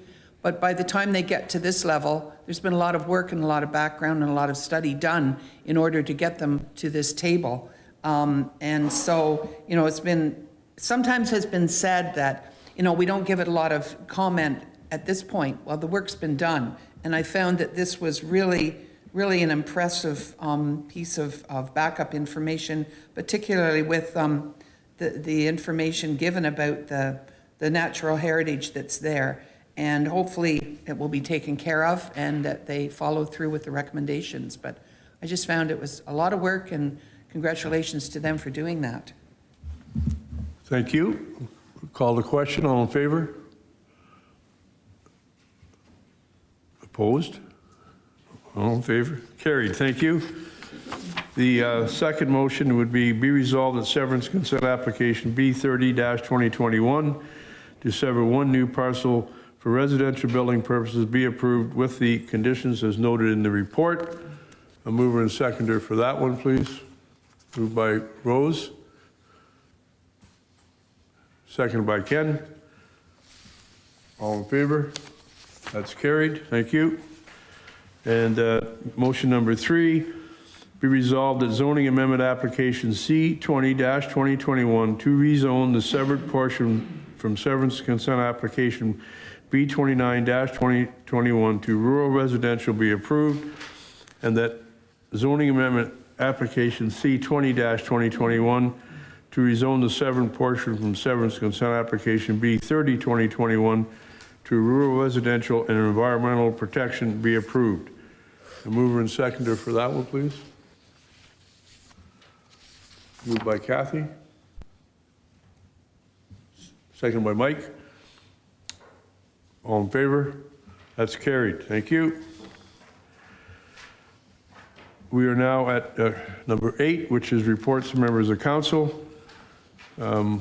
But by the time they get to this level, there's been a lot of work and a lot of background and a lot of study done in order to get them to this table. And so, you know, sometimes has been said that, you know, we don't give it a lot of comment at this point. Well, the work's been done. And I found that this was really an impressive piece of backup information, particularly with the information given about the natural heritage that's there. And hopefully it will be taken care of and that they follow through with the recommendations. But I just found it was a lot of work, and congratulations to them for doing that. Thank you. Call the question. All in favor? Opposed? All in favor? Carried. Thank you. The second motion would be resolved that severance consent application B30-2021 to sever 1 new parcel for residential building purposes be approved with the conditions as noted in the report. A mover and seconder for that one, please. Moved by Rose. Seconded by Ken. All in favor? That's carried. Thank you. And motion number 3, be resolved that zoning amendment application C20-2021 to rezone the severed portion from severance consent application B29-2021 to rural residential be approved, and that zoning amendment application C20-2021 to rezone the severed portion from severance consent application B30-2021 to rural residential and environmental protection be approved. A mover and seconder for that one, please. Moved by Kathy. Seconded by Mike. All in favor? That's carried. Thank you. We are now at number 8, which is reports from members of council. You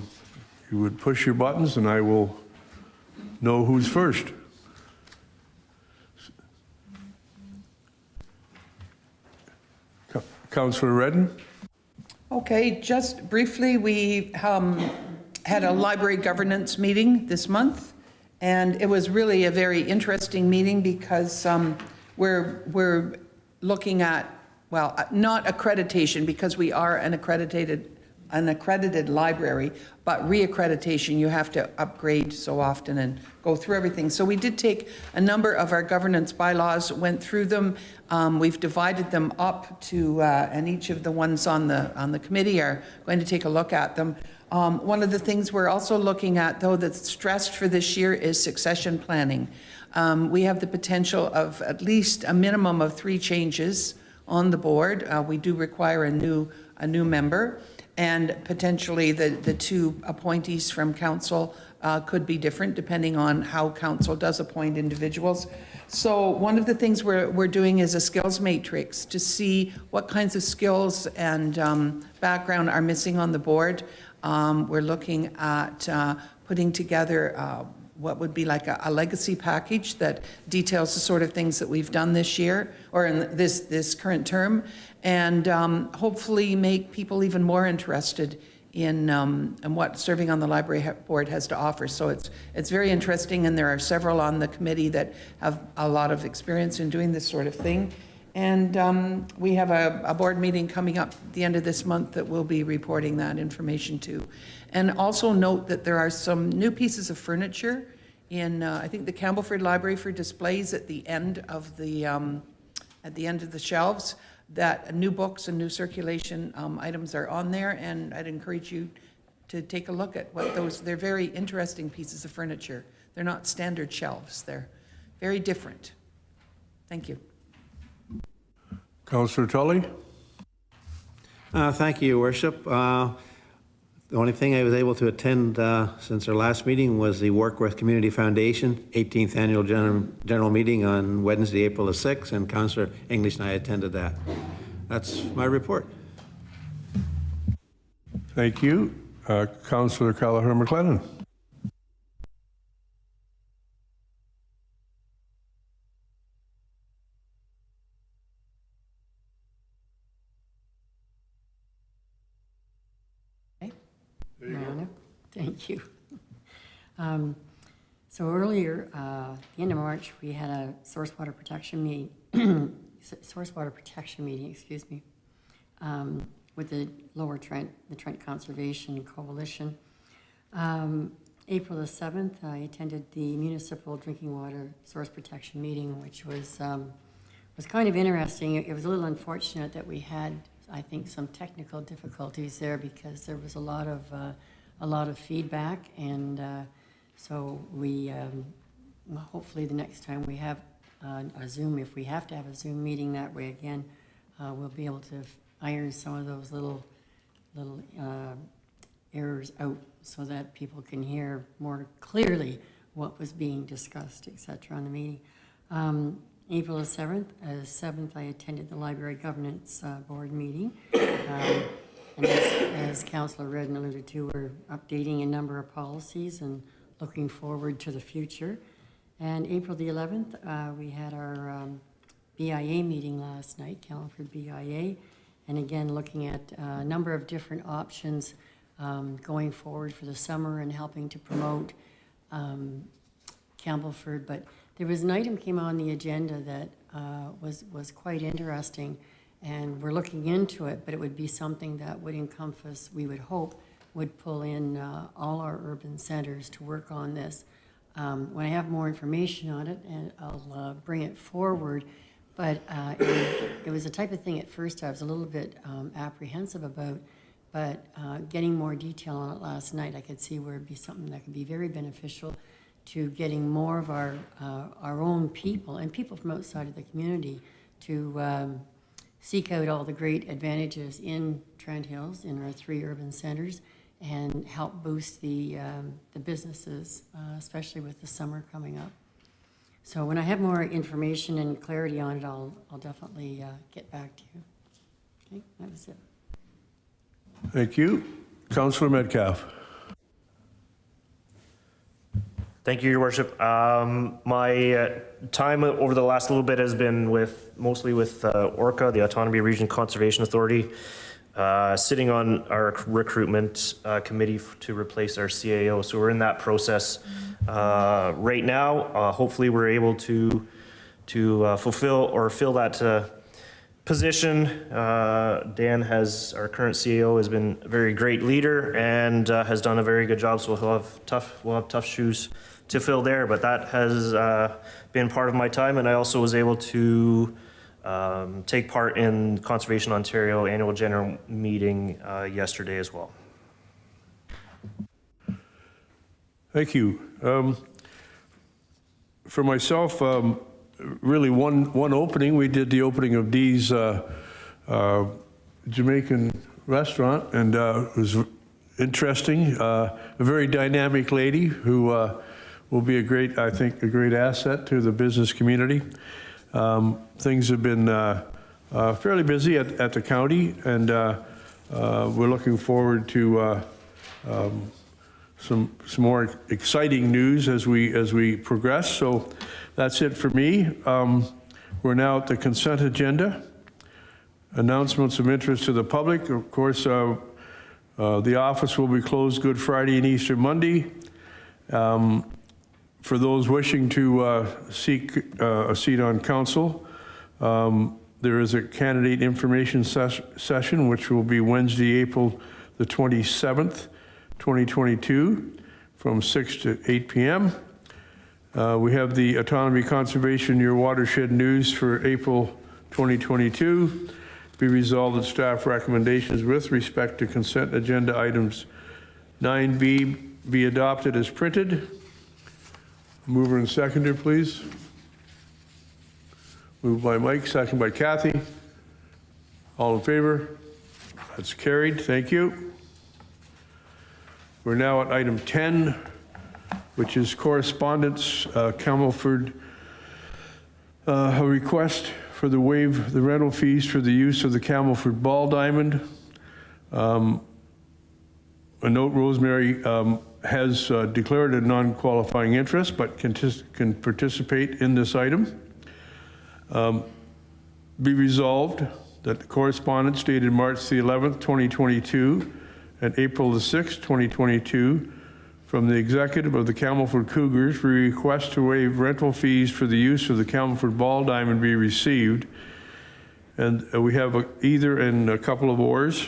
would push your buttons and I will know who's first. Councillor Redden. Okay, just briefly, we had a library governance meeting this month, And it was really a very interesting meeting because we're looking at, well, not accreditation because we are an accredited library, but reaccreditation, you have to upgrade so often and go through everything. So we did take a number of our governance bylaws, went through them. We've divided them up to, and each of the ones on the committee are going to take a look at them. One of the things we're also looking at, though, that's stressed for this year is succession planning. We have the potential of at least a minimum of 3 changes on the board. We do require a new member, and potentially the 2 appointees from council could be different depending on how council does appoint individuals. So one of the things we're doing is a skills matrix to see what kinds of skills and background are missing on the board. We're looking at putting together what would be like a legacy package that details the sort of things that we've done this year or in this current term, and hopefully make people even more interested in what serving on the library board has to offer. So it's very interesting, and there are several on the committee that have a lot of experience in doing this sort of thing. And we have a board meeting coming up at the end of this month that we'll be reporting that information to. And also note that there are some new pieces of furniture in, I think, the Campbellford Library for displays at the end of the shelves. That new books and new circulation items are on there, and I'd encourage you to take a look at what those. They're very interesting pieces of furniture. They're not standard shelves. They're very different. Thank you. Councillor Tully? Thank you, Your Worship. The only thing I was able to attend since our last meeting was the Work with Community Foundation 18th Annual General Meeting on Wednesday, April the 6th, and Councillor English and I attended that. That's my report. Thank you. Councillor Callagher-McLennan? Thank you. So earlier, at the end of March, we had a source water protection meeting, excuse me, with the Lower Trent, the Trent Conservation Coalition. April the 7th, I attended the Municipal Drinking Water Source Protection meeting, which was kind of interesting. It was a little unfortunate that we had, I think, some technical difficulties there because there was a lot of feedback, and so we hopefully the next time we have a Zoom, if we have to have a Zoom meeting that way again, we'll be able to iron some of those little errors out so that people can hear more clearly what was being discussed, etc. on the meeting. April the 7th, I attended the Library Governance Board meeting. And as Councillor Redden alluded to, we're updating a number of policies and looking forward to the future. And April the 11th, we had our BIA meeting last night, Campbellford BIA, and again, looking at a number of different options going forward for the summer and helping to promote Campbellford. But there was an item came on the agenda that was quite interesting, and we're looking into it, but it would be something that would encompass, we would hope, would pull in all our urban centers to work on this. When I have more information on it, and I'll bring it forward, but it was the type of thing at first I was a little bit apprehensive about, but getting more detail on it last night, I could see where it'd be something that could be very beneficial to getting more of our own people and people from outside of the community to seek out all the great advantages in Trent Hills, in our 3 urban centers, and help boost the businesses, especially with the summer coming up. So when I have more information and clarity on it, I'll definitely get back to you. Okay, that was it. Thank you. Councillor Metcalf? Thank you, Your Worship. My time over the last little bit has been mostly with ORCA, the Autonomy Region Conservation Authority. sitting on our recruitment committee to replace our CAO. So we're in that process right now. Hopefully we're able to fulfill or fill that position. Dan our current CEO has been a very great leader and has done a very good job. So we'll have tough shoes to fill there, but that has been part of my time. And I also was able to take part in Conservation Ontario annual general meeting yesterday as well. Thank you. For myself, really one opening. We did the opening of Dee's Jamaican restaurant, and it was interesting. A very dynamic lady who will be I think a great asset to the business community. Things have been fairly busy at the county, and we're looking forward to some more exciting news as we progress. So that's it for me. We're now at the consent agenda. Announcements of interest to the public. Of course, the office will be closed Good Friday and Easter Monday. For those wishing to seek a seat on council, there is a candidate information session, which will be Wednesday, April the 27th, 2022, from 6 to 8 p.m. We have the Autonomy Conservation Your Watershed News for April 2022. Be resolved that staff recommendations with respect to consent agenda items 9B be adopted as printed. Mover and seconder, please. Moved by Mike, second by Kathy. All in favor? That's carried. Thank you. We're now at item 10, which is correspondence, Camelford, a request for the waive the rental fees for the use of the Camelford Ball Diamond. A note, Rosemary has declared a non-qualifying interest, but can participate in this item. Be resolved that the correspondence dated March the 11th, 2022, and April the 6th, 2022, from the executive of the Camelford Cougars, we request to waive rental fees for the use of the Camelford Ball Diamond be received. And we have either in a couple of ors.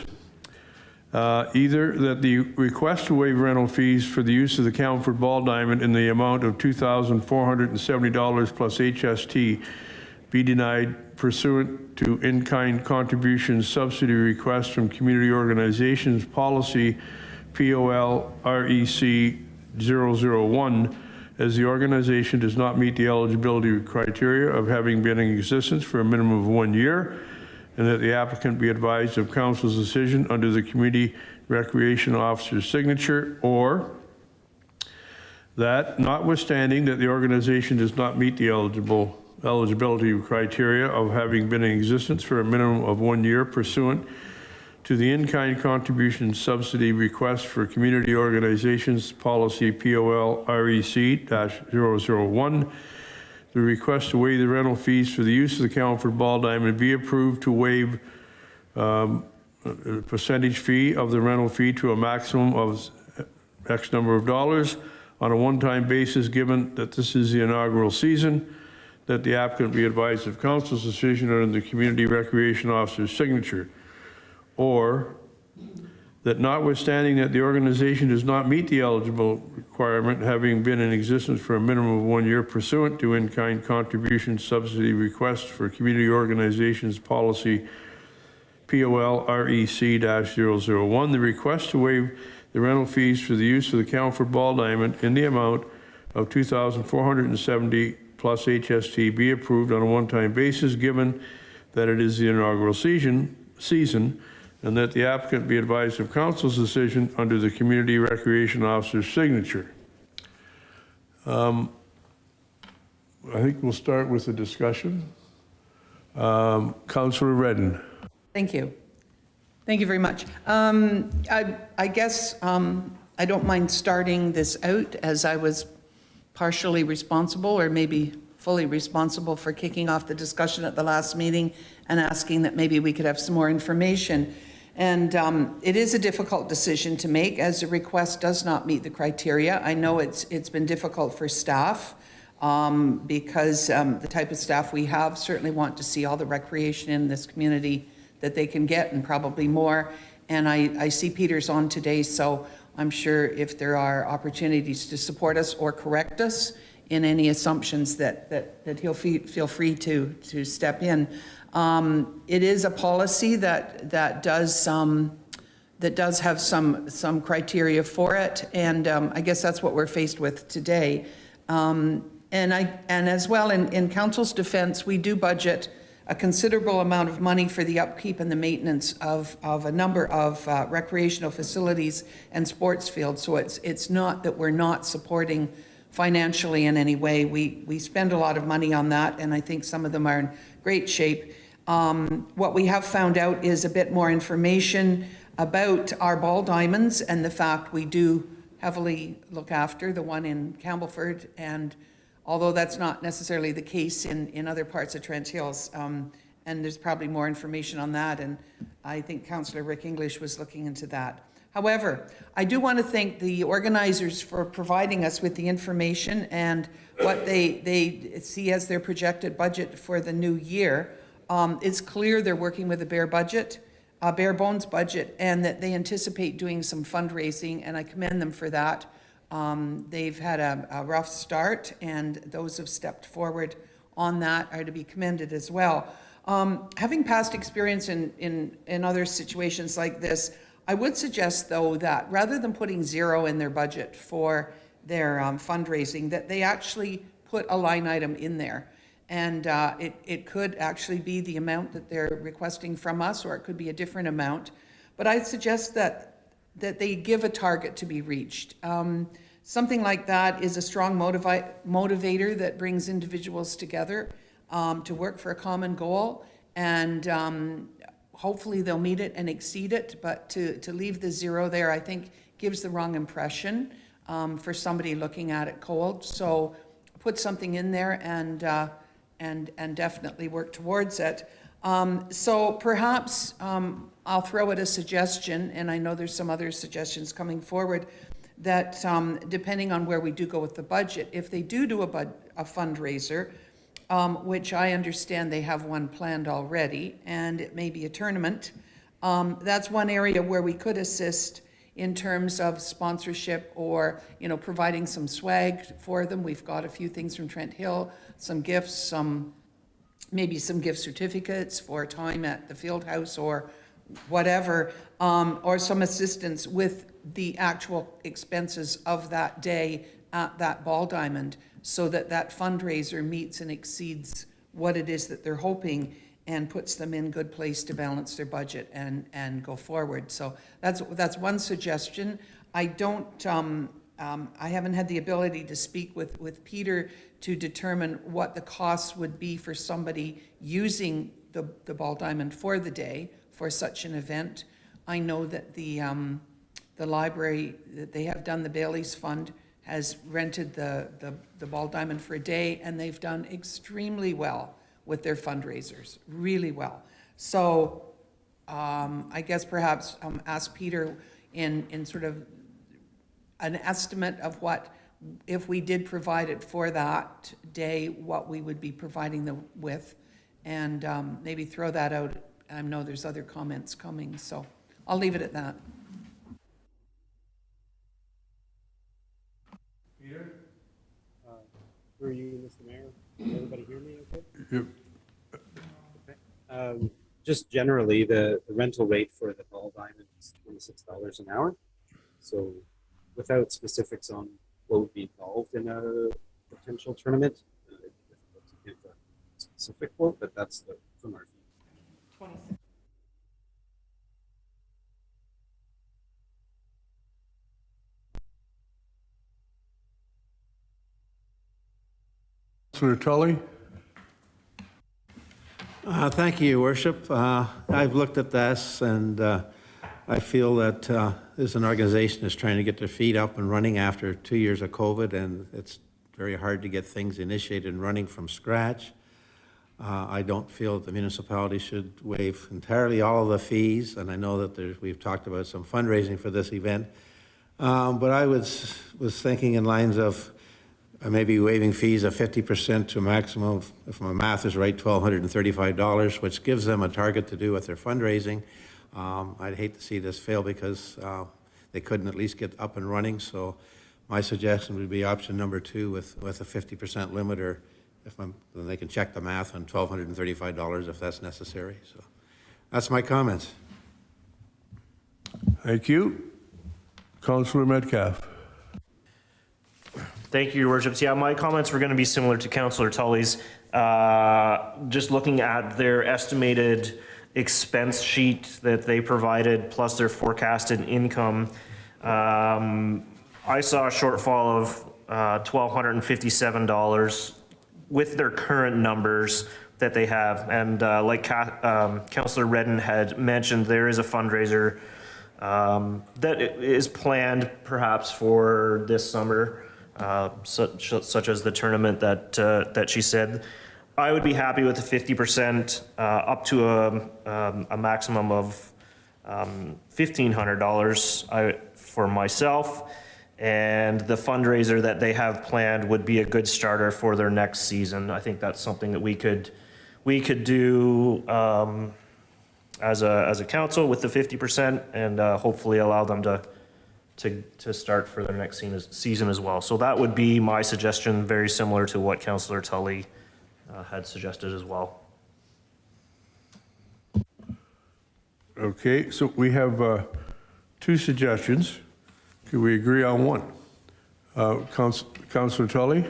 Either that the request to waive rental fees for the use of the Camelford Ball Diamond in the amount of $2,470 plus HST be denied pursuant to in-kind contribution subsidy request from community organizations policy POL REC 001, as the organization does not meet the eligibility criteria of having been in existence for a minimum of 1 year, and that the applicant be advised of council's decision under the community recreation officer's signature, or that notwithstanding that the organization does not meet the eligibility criteria of having been in existence for a minimum of 1 year pursuant to the in-kind contribution subsidy request for community organizations policy POL REC-001, the request to waive the rental fees for the use of the Camelford Ball Diamond be approved to waive a percentage fee of the rental fee to a maximum of X number of dollars on a one-time basis, given that this is the inaugural season, that the applicant be advised of council's decision under the community recreation officer's signature, or that notwithstanding that the organization does not meet the eligible requirement, having been in existence for a minimum of 1 year pursuant to in-kind contribution subsidy request for community organizations policy POL REC-001, the request to waive the rental fees for the use of the Camelford Ball Diamond in the amount of $2,470 plus HST be approved on a one-time basis, given that it is the inaugural season, and that the applicant be advised of council's decision under the community recreation officer's signature. I think we'll start with the discussion. Councillor Redden. Thank you. Thank you very much. I guess I don't mind starting this out, as I was partially responsible, or maybe fully responsible, for kicking off the discussion at the last meeting and asking that maybe we could have some more information. And it is a difficult decision to make as the request does not meet the criteria. I know it's been difficult for staff because the type of staff we have certainly want to see all the recreation in this community that they can get and probably more. And I see Peter's on today, so I'm sure if there are opportunities to support us or correct us in any assumptions that he'll feel free to step in. It is a policy that does have some criteria for it, and I guess that's what we're faced with today. And as well, in council's defense, we do budget a considerable amount of money for the upkeep and the maintenance of a number of recreational facilities and sports fields. So it's not that we're not supporting financially in any way. We spend a lot of money on that, and I think some of them are in great shape. What we have found out is a bit more information about our ball diamonds and the fact we do heavily look after the one in Campbellford, and although that's not necessarily the case in other parts of Trent Hills, and there's probably more information on that, and I think Councillor Rick English was looking into that. However, I do want to thank the organizers for providing us with the information and what they see as their projected budget for the new year. It's clear they're working with a bare bones budget, and that they anticipate doing some fundraising, and I commend them for that. They've had a rough start, and those who've stepped forward on that are to be commended as well. Having past experience in other situations like this, I would suggest, though, that rather than putting zero in their budget for their fundraising, that they actually put a line item in there. And it could actually be the amount that they're requesting from us, or it could be a different amount. But I'd suggest that they give a target to be reached. Something like that is a strong motivator that brings individuals together to work for a common goal, and hopefully they'll meet it and exceed it. But to leave the zero there, I think, gives the wrong impression for somebody looking at it cold. So put something in there and definitely work towards it. So perhaps I'll throw out a suggestion, and I know there's some other suggestions coming forward, that depending on where we do go with the budget, if they do a fundraiser, which I understand they have one planned already, and it may be a tournament, that's one area where we could assist in terms of sponsorship or, providing some swag for them. We've got a few things from Trent Hill, some gifts, maybe some gift certificates for time at the field house or whatever, or some assistance with the actual expenses of that day at that ball diamond, so that fundraiser meets and exceeds what it is that they're hoping, and puts them in good place to balance their budget and go forward. So that's one suggestion. I haven't had the ability to speak with Peter to determine what the costs would be for somebody using the ball diamond for the day for such an event. I know that the library, that they have done, the Bailey's Fund, has rented the ball diamond for a day, and they've done extremely well with their fundraisers, really well. So I guess perhaps ask Peter in sort of an estimate of what, if we did provide it for that day, what we would be providing them with, and maybe throw that out. I know there's other comments coming, so I'll leave it at that. Peter? Through you, Mr. Mayor. Can everybody hear me okay? Yep. Okay. Just generally, the rental rate for the ball diamond is $26 an hour. So without specifics on what would be involved in a potential tournament, it's difficult to give a specific quote, but that's from our view. 26. Councillor Tully? Thank you, Your Worship. I've looked at this, and I feel that this is an organization that's trying to get their feet up and running after 2 years of COVID, and it's very hard to get things initiated and running from scratch. I don't feel that the municipality should waive entirely all of the fees, and I know that we've talked about some fundraising for this event. But I was thinking in lines of maybe waiving fees of 50% to a maximum of, if my math is right, $1,235, which gives them a target to do with their fundraising. I'd hate to see this fail because they couldn't at least get up and running. So my suggestion would be option number 2 with a 50% limit, or then they can check the math on $1,235 if that's necessary. So that's my comments. Thank you. Councillor Metcalf. Thank you, Your Worships. Yeah, my comments were going to be similar to Councillor Tully's. Just looking at their estimated expense sheet that they provided, plus their forecasted income, I saw a shortfall of $1,257 with their current numbers that they have. And like Councillor Redden had mentioned, there is a fundraiser that is planned perhaps for this summer, such as the tournament that she said. I would be happy with the 50% up to a maximum of $1,500 for myself. And the fundraiser that they have planned would be a good starter for their next season. I think that's something that we could do as a council with the 50%, and hopefully allow them to start for their next season as well. So that would be my suggestion, very similar to what Councillor Tully had suggested as well. Okay, so we have 2 suggestions. Could we agree on one? Councillor Tully?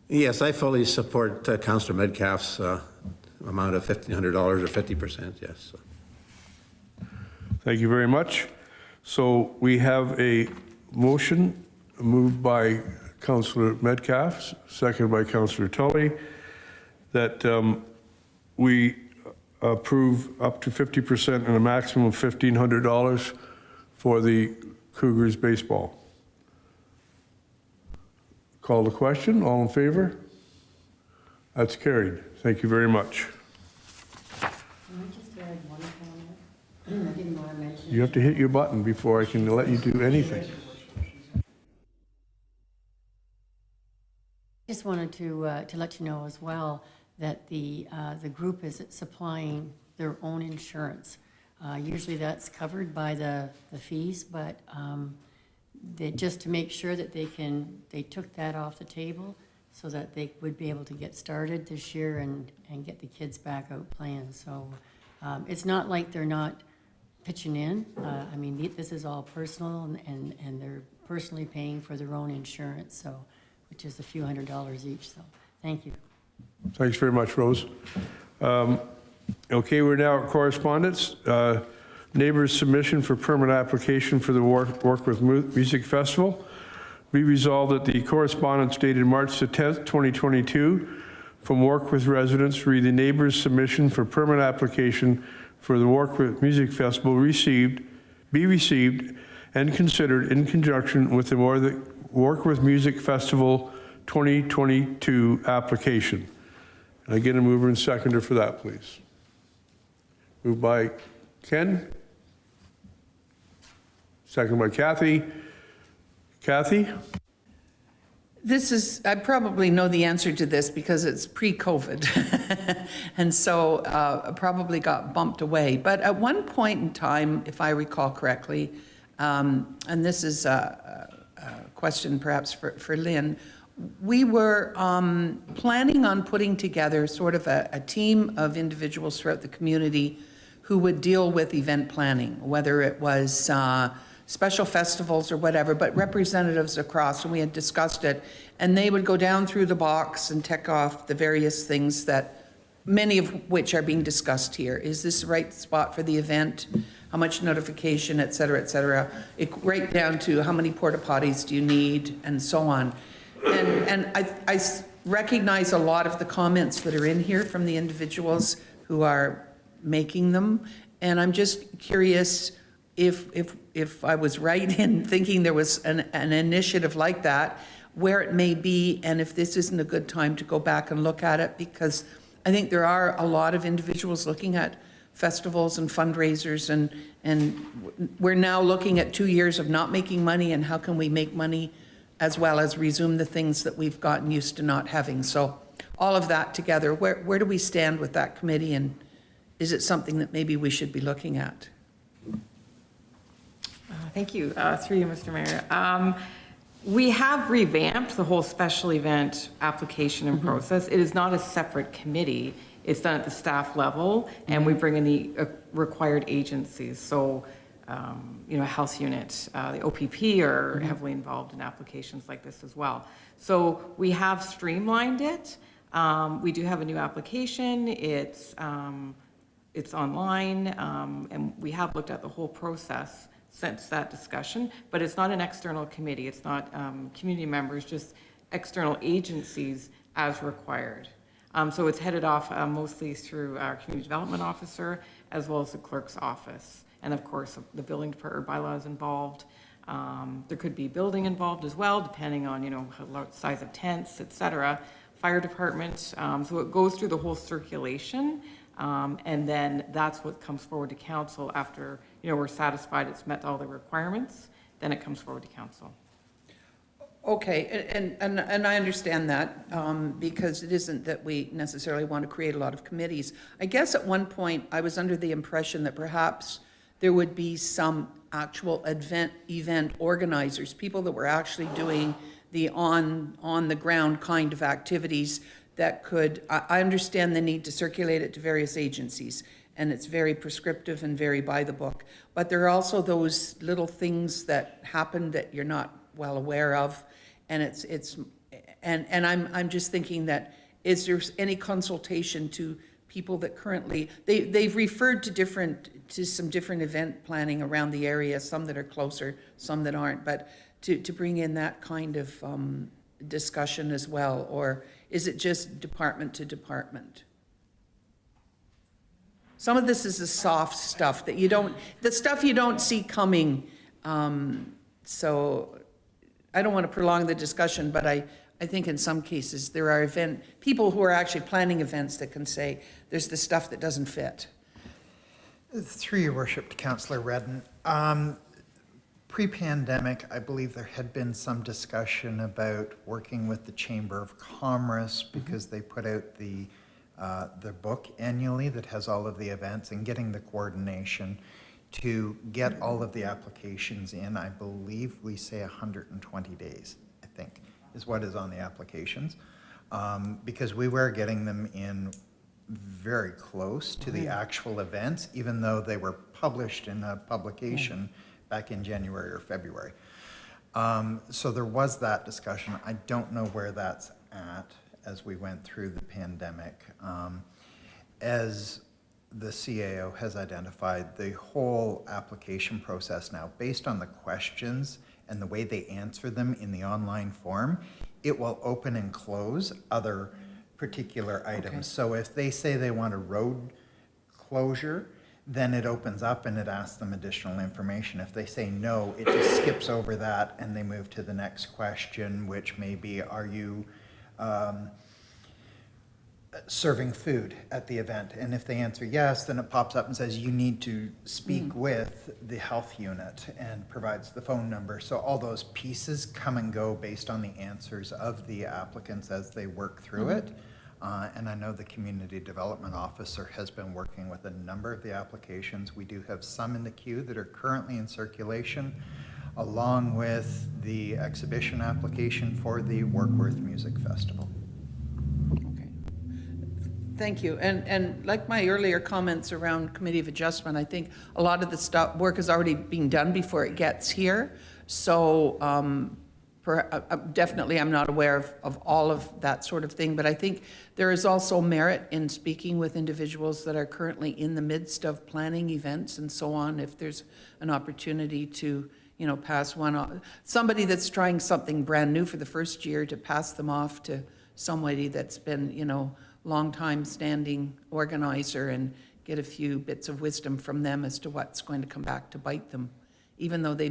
Yes, I fully support Councillor Metcalf's amount of $1,500 or 50%, yes. Thank you very much. So we have a motion moved by Councillor Metcalf, seconded by Councillor Tully, that we approve up to 50% and a maximum of $1,500 for the Cougars baseball. Call the question. All in favor? That's carried. Thank you very much. Can I just add one comment? I didn't want to mention. You have to hit your button before I can let you do anything. Just wanted to let you know as well that the group is supplying their own insurance. Usually that's covered by the fees, but just to make sure that they took that off the table so that they would be able to get started this year and get the kids back out playing. So it's not like they're not pitching in. I mean, this is all personal, and they're personally paying for their own insurance, so which is a few $100s each. So thank you. Thanks very much, Rose. Okay, we're now at correspondence. Neighbors' submission for permit application for the Work with Music Festival. Be resolved that the correspondence dated March the 10th, 2022, from Work with residents read the neighbors' submission for permit application for the Work with Music Festival be received and considered in conjunction with the Work with Music Festival 2022 application. And I get a mover and seconder for that, please. Moved by Ken. Second by Kathy. Kathy? I probably know the answer to this because it's pre-COVID. And so probably got bumped away. But at one point in time, if I recall correctly, and this is a question perhaps for Lynn, we were planning on putting together sort of a team of individuals throughout the community who would deal with event planning, whether it was special festivals or whatever, but representatives across, and we had discussed it, and they would go down through the box and tick off the various things that, many of which are being discussed here. Is this the right spot for the event? How much notification, et cetera, right down to how many porta potties do you need, and so on. And I recognize a lot of the comments that are in here from the individuals who are making them, and I'm just curious if I was right in thinking there was an initiative like that, where it may be, and if this isn't a good time to go back and look at it, because I think there are a lot of individuals looking at festivals and fundraisers, and we're now looking at 2 years of not making money, and how can we make money as well as resume the things that we've gotten used to not having. So all of that together, where do we stand with that committee, and is it something that maybe we should be looking at? Thank you. Through you, Mr. Mayor. We have revamped the whole special event application and process. It is not a separate committee. It's done at the staff level, and we bring in the required agencies. So, health unit, the OPP are heavily involved in applications like this as well. So we have streamlined it. We do have a new application. It's online, and we have looked at the whole process since that discussion, but it's not an external committee. It's not community members, just external agencies as required. So it's headed off mostly through our community development officer, as well as the clerk's office. And of course, the building department bylaws involved. There could be building involved as well, depending on, size of tents, et cetera. Fire department. So it goes through the whole circulation. And then that's what comes forward to council after, we're satisfied it's met all the requirements, then it comes forward to council. Okay, and I understand that, because it isn't that we necessarily want to create a lot of committees. I guess at one point, I was under the impression that perhaps there would be some actual event organizers, people that were actually doing the on-the-ground kind of activities that could, I understand the need to circulate it to various agencies, and it's very prescriptive and very by the book. But there are also those little things that happen that you're not well aware of, and I'm just thinking that, is there any consultation to people that currently, they've referred to some different event planning around the area, some that are closer, some that aren't, but to bring in that kind of discussion as well, or is it just department to department? Some of this is the soft stuff that the stuff you don't see coming. So I don't want to prolong the discussion, but I think in some cases there are people who are actually planning events that can say, there's the stuff that doesn't fit. Through your worship to Councillor Redden, pre-pandemic, I believe there had been some discussion about working with the Chamber of Commerce because they put out the book annually that has all of the events, and getting the coordination to get all of the applications in. I believe we say 120 days, I think, is what is on the applications, because we were getting them in very close to the actual events, even though they were published in a publication back in January or February. So there was that discussion. I don't know where that's at as we went through the pandemic. As the CAO has identified, the whole application process now, based on the questions and the way they answer them in the online form, it will open and close other particular items. Okay. So if they say they want a road closure, then it opens up and it asks them additional information. If they say no, it just skips over that and they move to the next question, which may be, are you serving food at the event? And if they answer yes, then it pops up and says you need to speak with the health unit and provides the phone number. So all those pieces come and go based on the answers of the applicants as they work through it. And I know the community development officer has been working with a number of the applications. We do have some in the queue that are currently in circulation, along with the exhibition application for the Warkworth Music Festival. Okay. Thank you. And like my earlier comments around Committee of Adjustment, I think a lot of the work is already being done before it gets here. So definitely I'm not aware of all of that sort of thing, but I think there is also merit in speaking with individuals that are currently in the midst of planning events and so on, if there's an opportunity to, pass one on. Somebody that's trying something brand new for the first year, to pass them off to somebody that's been, long time standing organizer, and get a few bits of wisdom from them as to what's going to come back to bite them even though they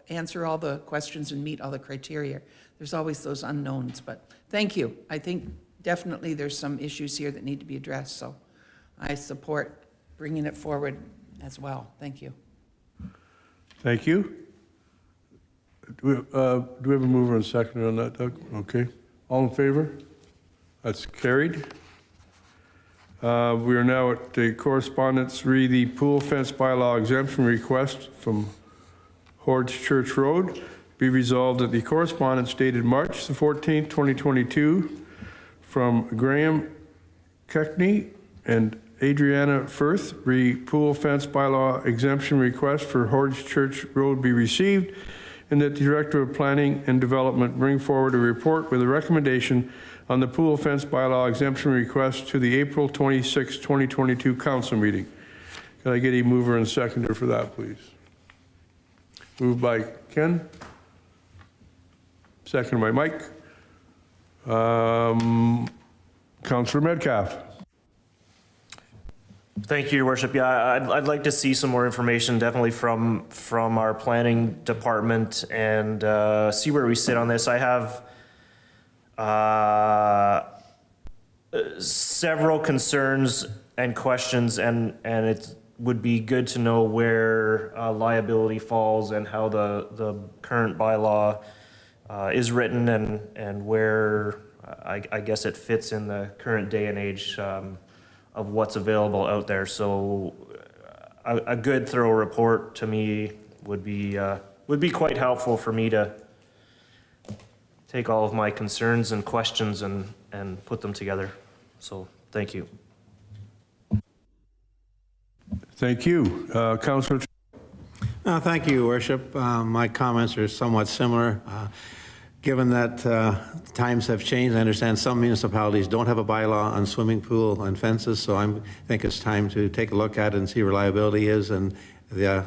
answer all the questions and meet all the criteria. There's always those unknowns, but thank you. I think definitely there's some issues here that need to be addressed, so I support bringing it forward as well. Thank you. Thank you. Do we have a mover and seconder on that, Doug? Okay. All in favor? That's carried. We are now at the correspondence re the pool fence bylaw exemption request from Hordes Church Road. Be resolved that the correspondence dated March the 14th, 2022 from Graham Keckney and Adriana Firth, re pool fence bylaw exemption request for Hordes Church Road be received, and that the Director of Planning and Development bring forward a report with a recommendation on the pool fence bylaw exemption request to the April 26, 2022 council meeting. Can I get a mover and seconder for that, please? Moved by Ken. Second by Mike. Councillor Metcalf. Thank you, Your Worship. Yeah, I'd like to see some more information, definitely from our planning department, and see where we sit on this. I have several concerns and questions, and it would be good to know where liability falls and how the current bylaw is written, and where I guess it fits in the current day and age of what's available out there. So a good thorough report to me would be quite helpful for me to take all of my concerns and questions and put them together. So thank you. Thank you. Councillor. Thank you, Your Worship. My comments are somewhat similar. Given that times have changed, I understand some municipalities don't have a bylaw on swimming pool and fences, so I think it's time to take a look at it and see where liability is, and the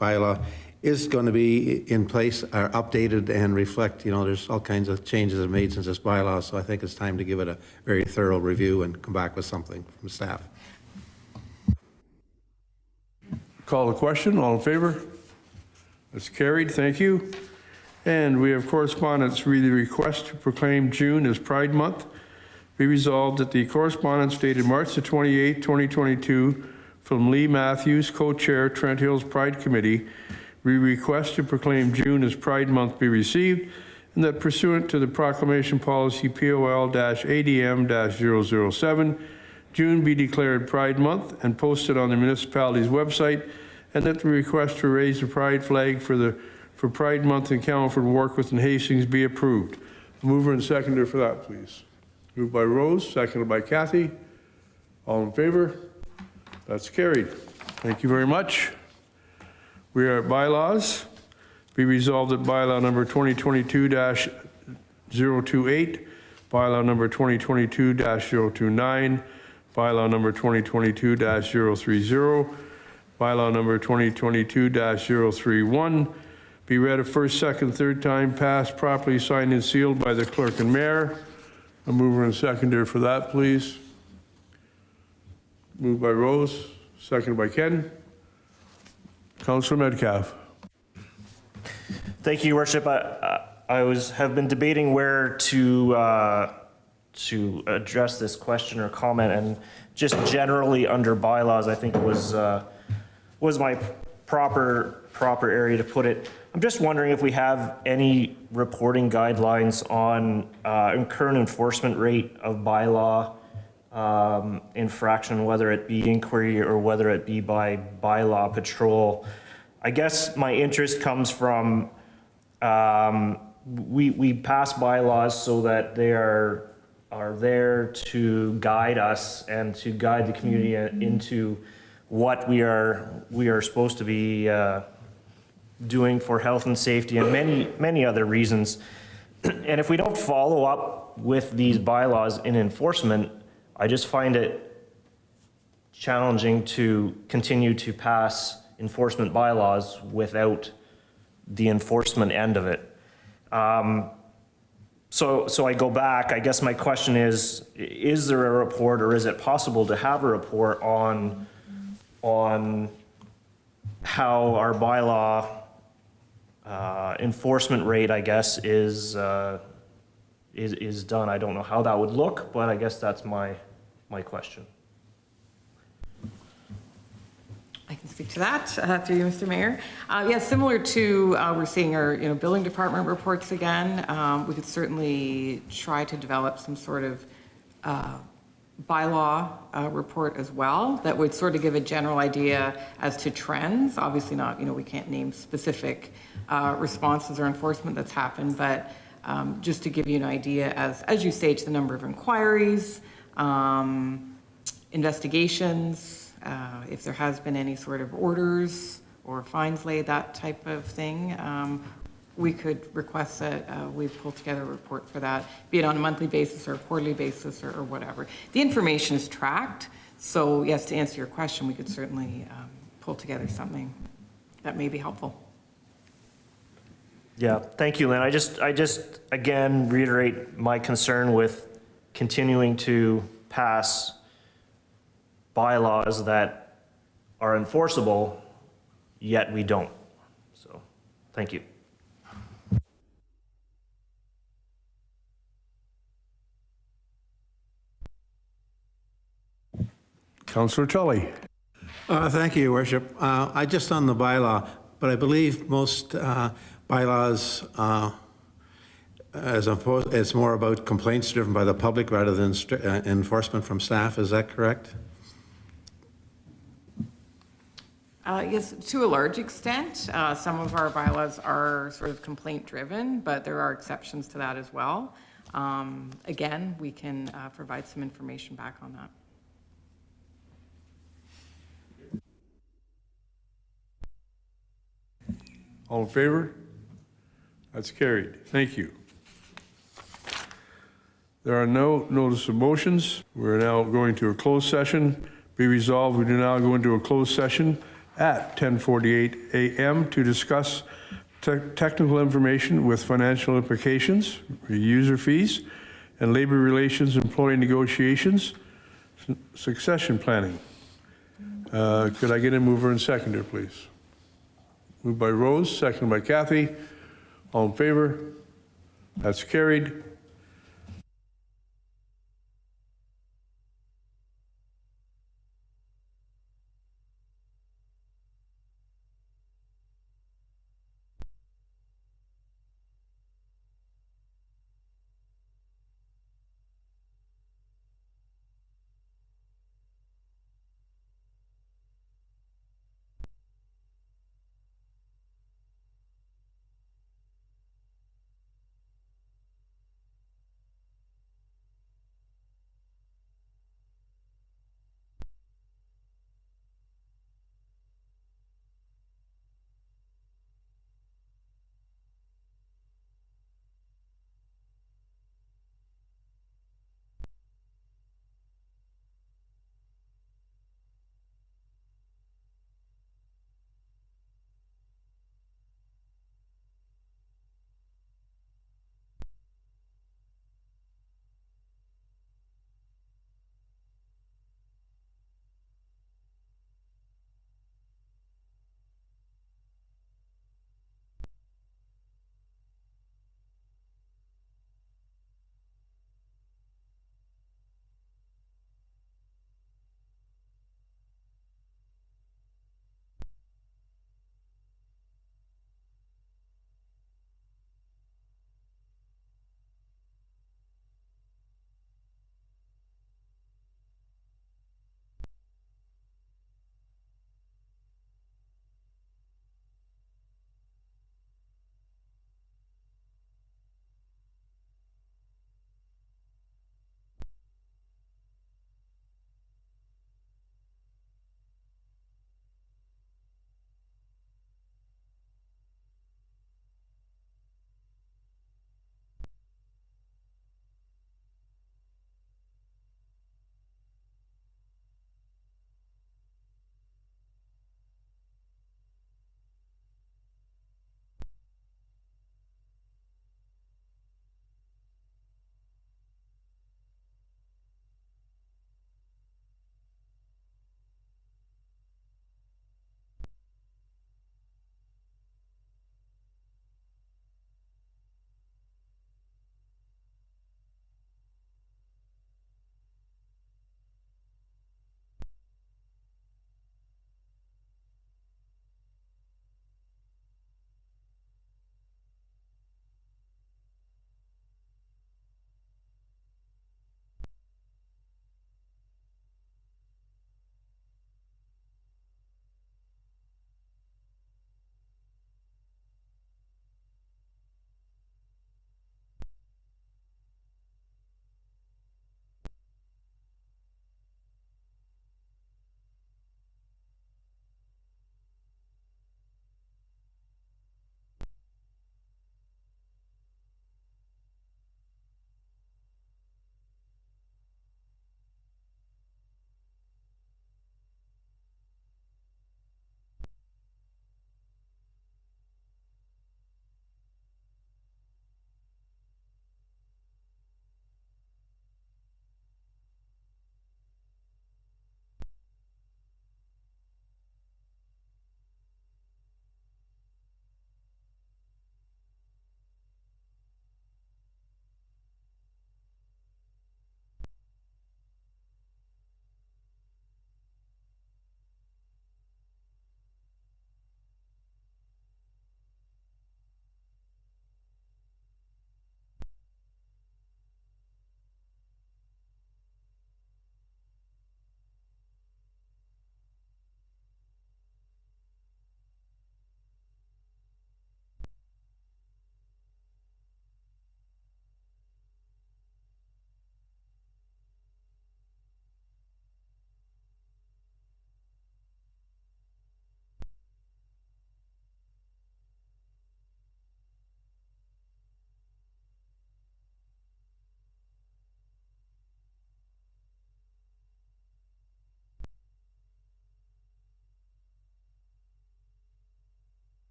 bylaw is going to be in place, or updated and reflect, there's all kinds of changes that have made since this bylaw, so I think it's time to give it a very thorough review and come back with something from staff. Call the question. All in favor? That's carried. Thank you. And we have correspondence re the request to proclaim June as Pride Month. Be resolved that the correspondence dated March the 28th, 2022 from Lee Matthews, co-chair, Trent Hills Pride Committee, request to proclaim June as Pride Month be received, and that pursuant to the proclamation policy POL-ADM-007, June be declared Pride Month and posted on the municipality's website, and that the request to raise the pride flag for Pride Month in Camelford, Warkworth, and Hastings be approved. Mover and seconder for that, please. Moved by Rose, seconded by Kathy. All in favor? That's carried. Thank you very much. We are at bylaws. Be resolved that bylaw number 2022-028, bylaw number 2022-029, bylaw number 2022-030, bylaw number 2022-031, be read a first, second, third time, passed, properly signed and sealed by the clerk and mayor. A mover and seconder for that, please. Moved by Rose, seconded by Ken. Councillor Metcalf. Thank you, Your Worship. I have been debating where to address this question or comment, and just generally under bylaws, I think was my proper area to put it. I'm just wondering if we have any reporting guidelines on current enforcement rate of bylaw infraction, whether it be inquiry or whether it be by bylaw patrol. I guess my interest comes from we pass bylaws so that they are there to guide us and to guide the community into what we are supposed to be doing for health and safety and many other reasons. And if we don't follow up with these bylaws in enforcement, I just find it challenging to continue to pass enforcement bylaws without the enforcement end of it. So I go back, I guess my question is there a report, or is it possible to have a report on how our bylaw enforcement rate, I guess, is done. I don't know how that would look, but I guess that's my question. I can speak to that through you, Mr. Mayor. Yeah, similar to we're seeing our building department reports again. We could certainly try to develop some sort of bylaw report as well that would sort of give a general idea as to trends. Obviously not, we can't name specific responses or enforcement that's happened, but just to give you an idea as you say, to the number of inquiries, investigations, if there has been any sort of orders or fines laid, that type of thing. We could request that we pull together a report for that, be it on a monthly basis or a quarterly basis or whatever. The information is tracked, so yes, to answer your question, we could certainly pull together something that may be helpful. Yeah, thank you, Lynn. I just again reiterate my concern with continuing to pass bylaws that are enforceable, yet we don't. So, thank you. Councillor Tully. Thank you, Your Worship. I just on the bylaw, but I believe most bylaws, it's more about complaints driven by the public rather than enforcement from staff. Is that correct? Yes, to a large extent. Some of our bylaws are sort of complaint driven, but there are exceptions to that as well. Again, we can provide some information back on that. All in favor? That's carried. Thank you. There are no notice of motions. We're now going to a closed session. Be resolved, we do now go into a closed session at 10:48 a.m. to discuss technical information with financial implications, user fees, and labor relations, employee negotiations, succession planning. Could I get a mover and seconder, please? Moved by Rose, seconded by Kathy. All in favor? That's carried.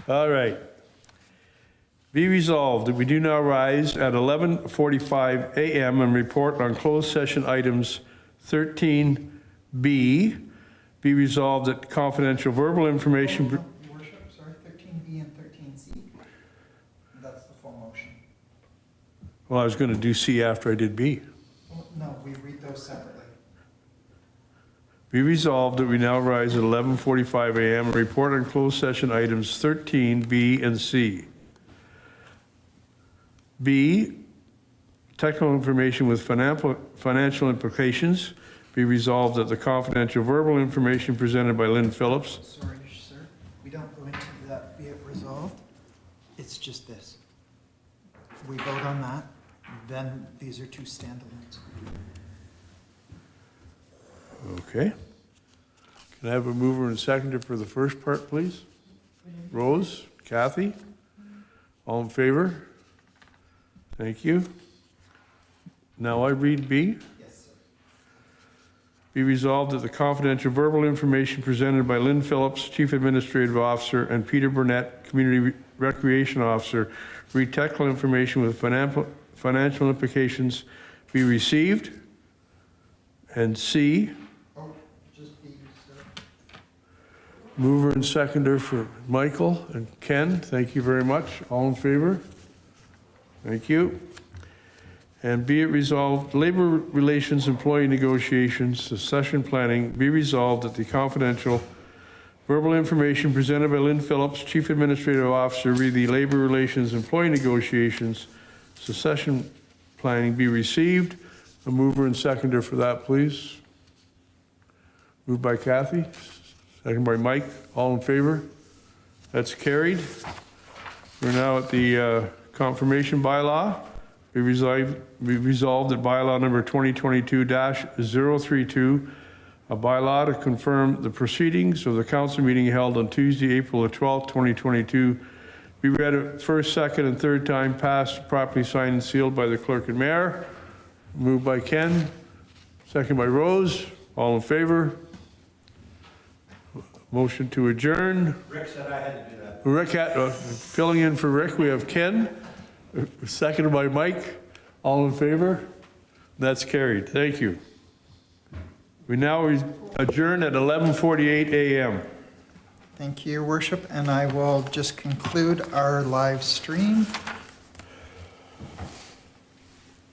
All right. Be resolved that we do now rise at 11:45 a.m. and report on closed session items 13B. Be resolved that confidential verbal information. Your worship, sorry, 13B and 13C. That's the full motion. Well, I was going to do C after I did B. Well, no, we read those separately. Be resolved that we now rise at 11:45 a.m. and report on closed session items 13B and C. B, technical information with financial implications. Be resolved that the confidential verbal information presented by Lynn Phillips. Sorry, sir, we don't go into that, be it resolved. It's just this. We vote on that, then these are two standalones. Okay. Can I have a mover and seconder for the first part, please? Rose, Kathy? All in favor? Thank you. Now I read B. Yes, sir. Be resolved that the confidential verbal information presented by Lynn Phillips, Chief Administrative Officer, and Peter Burnett, Community Recreation Officer, read technical information with financial implications be received. And C, Oh, just B, sir. mover and seconder for Michael and Ken. Thank you very much. All in favor? Thank you. And be it resolved, labor relations, employee negotiations, succession planning, be resolved that the confidential verbal information presented by Lynn Phillips, Chief Administrative Officer, read the labor relations, employee negotiations, succession planning be received. A mover and seconder for that, please. Moved by Kathy, second by Mike. All in favor? That's carried. We're now at the confirmation bylaw. Be resolved that bylaw number 2022-032, a bylaw to confirm the proceedings of the council meeting held on Tuesday, April the 12th, 2022, be read a first, second, and third time, passed, properly signed and sealed by the clerk and mayor. Moved by Ken, second by Rose. All in favor? Motion to adjourn. Rick said I had to do that. Rick, filling in for Rick, we have Ken, seconded by Mike. All in favor? That's carried. Thank you. We now adjourn at 11:48 a.m. Thank you, Your Worship, and I will just conclude our live stream.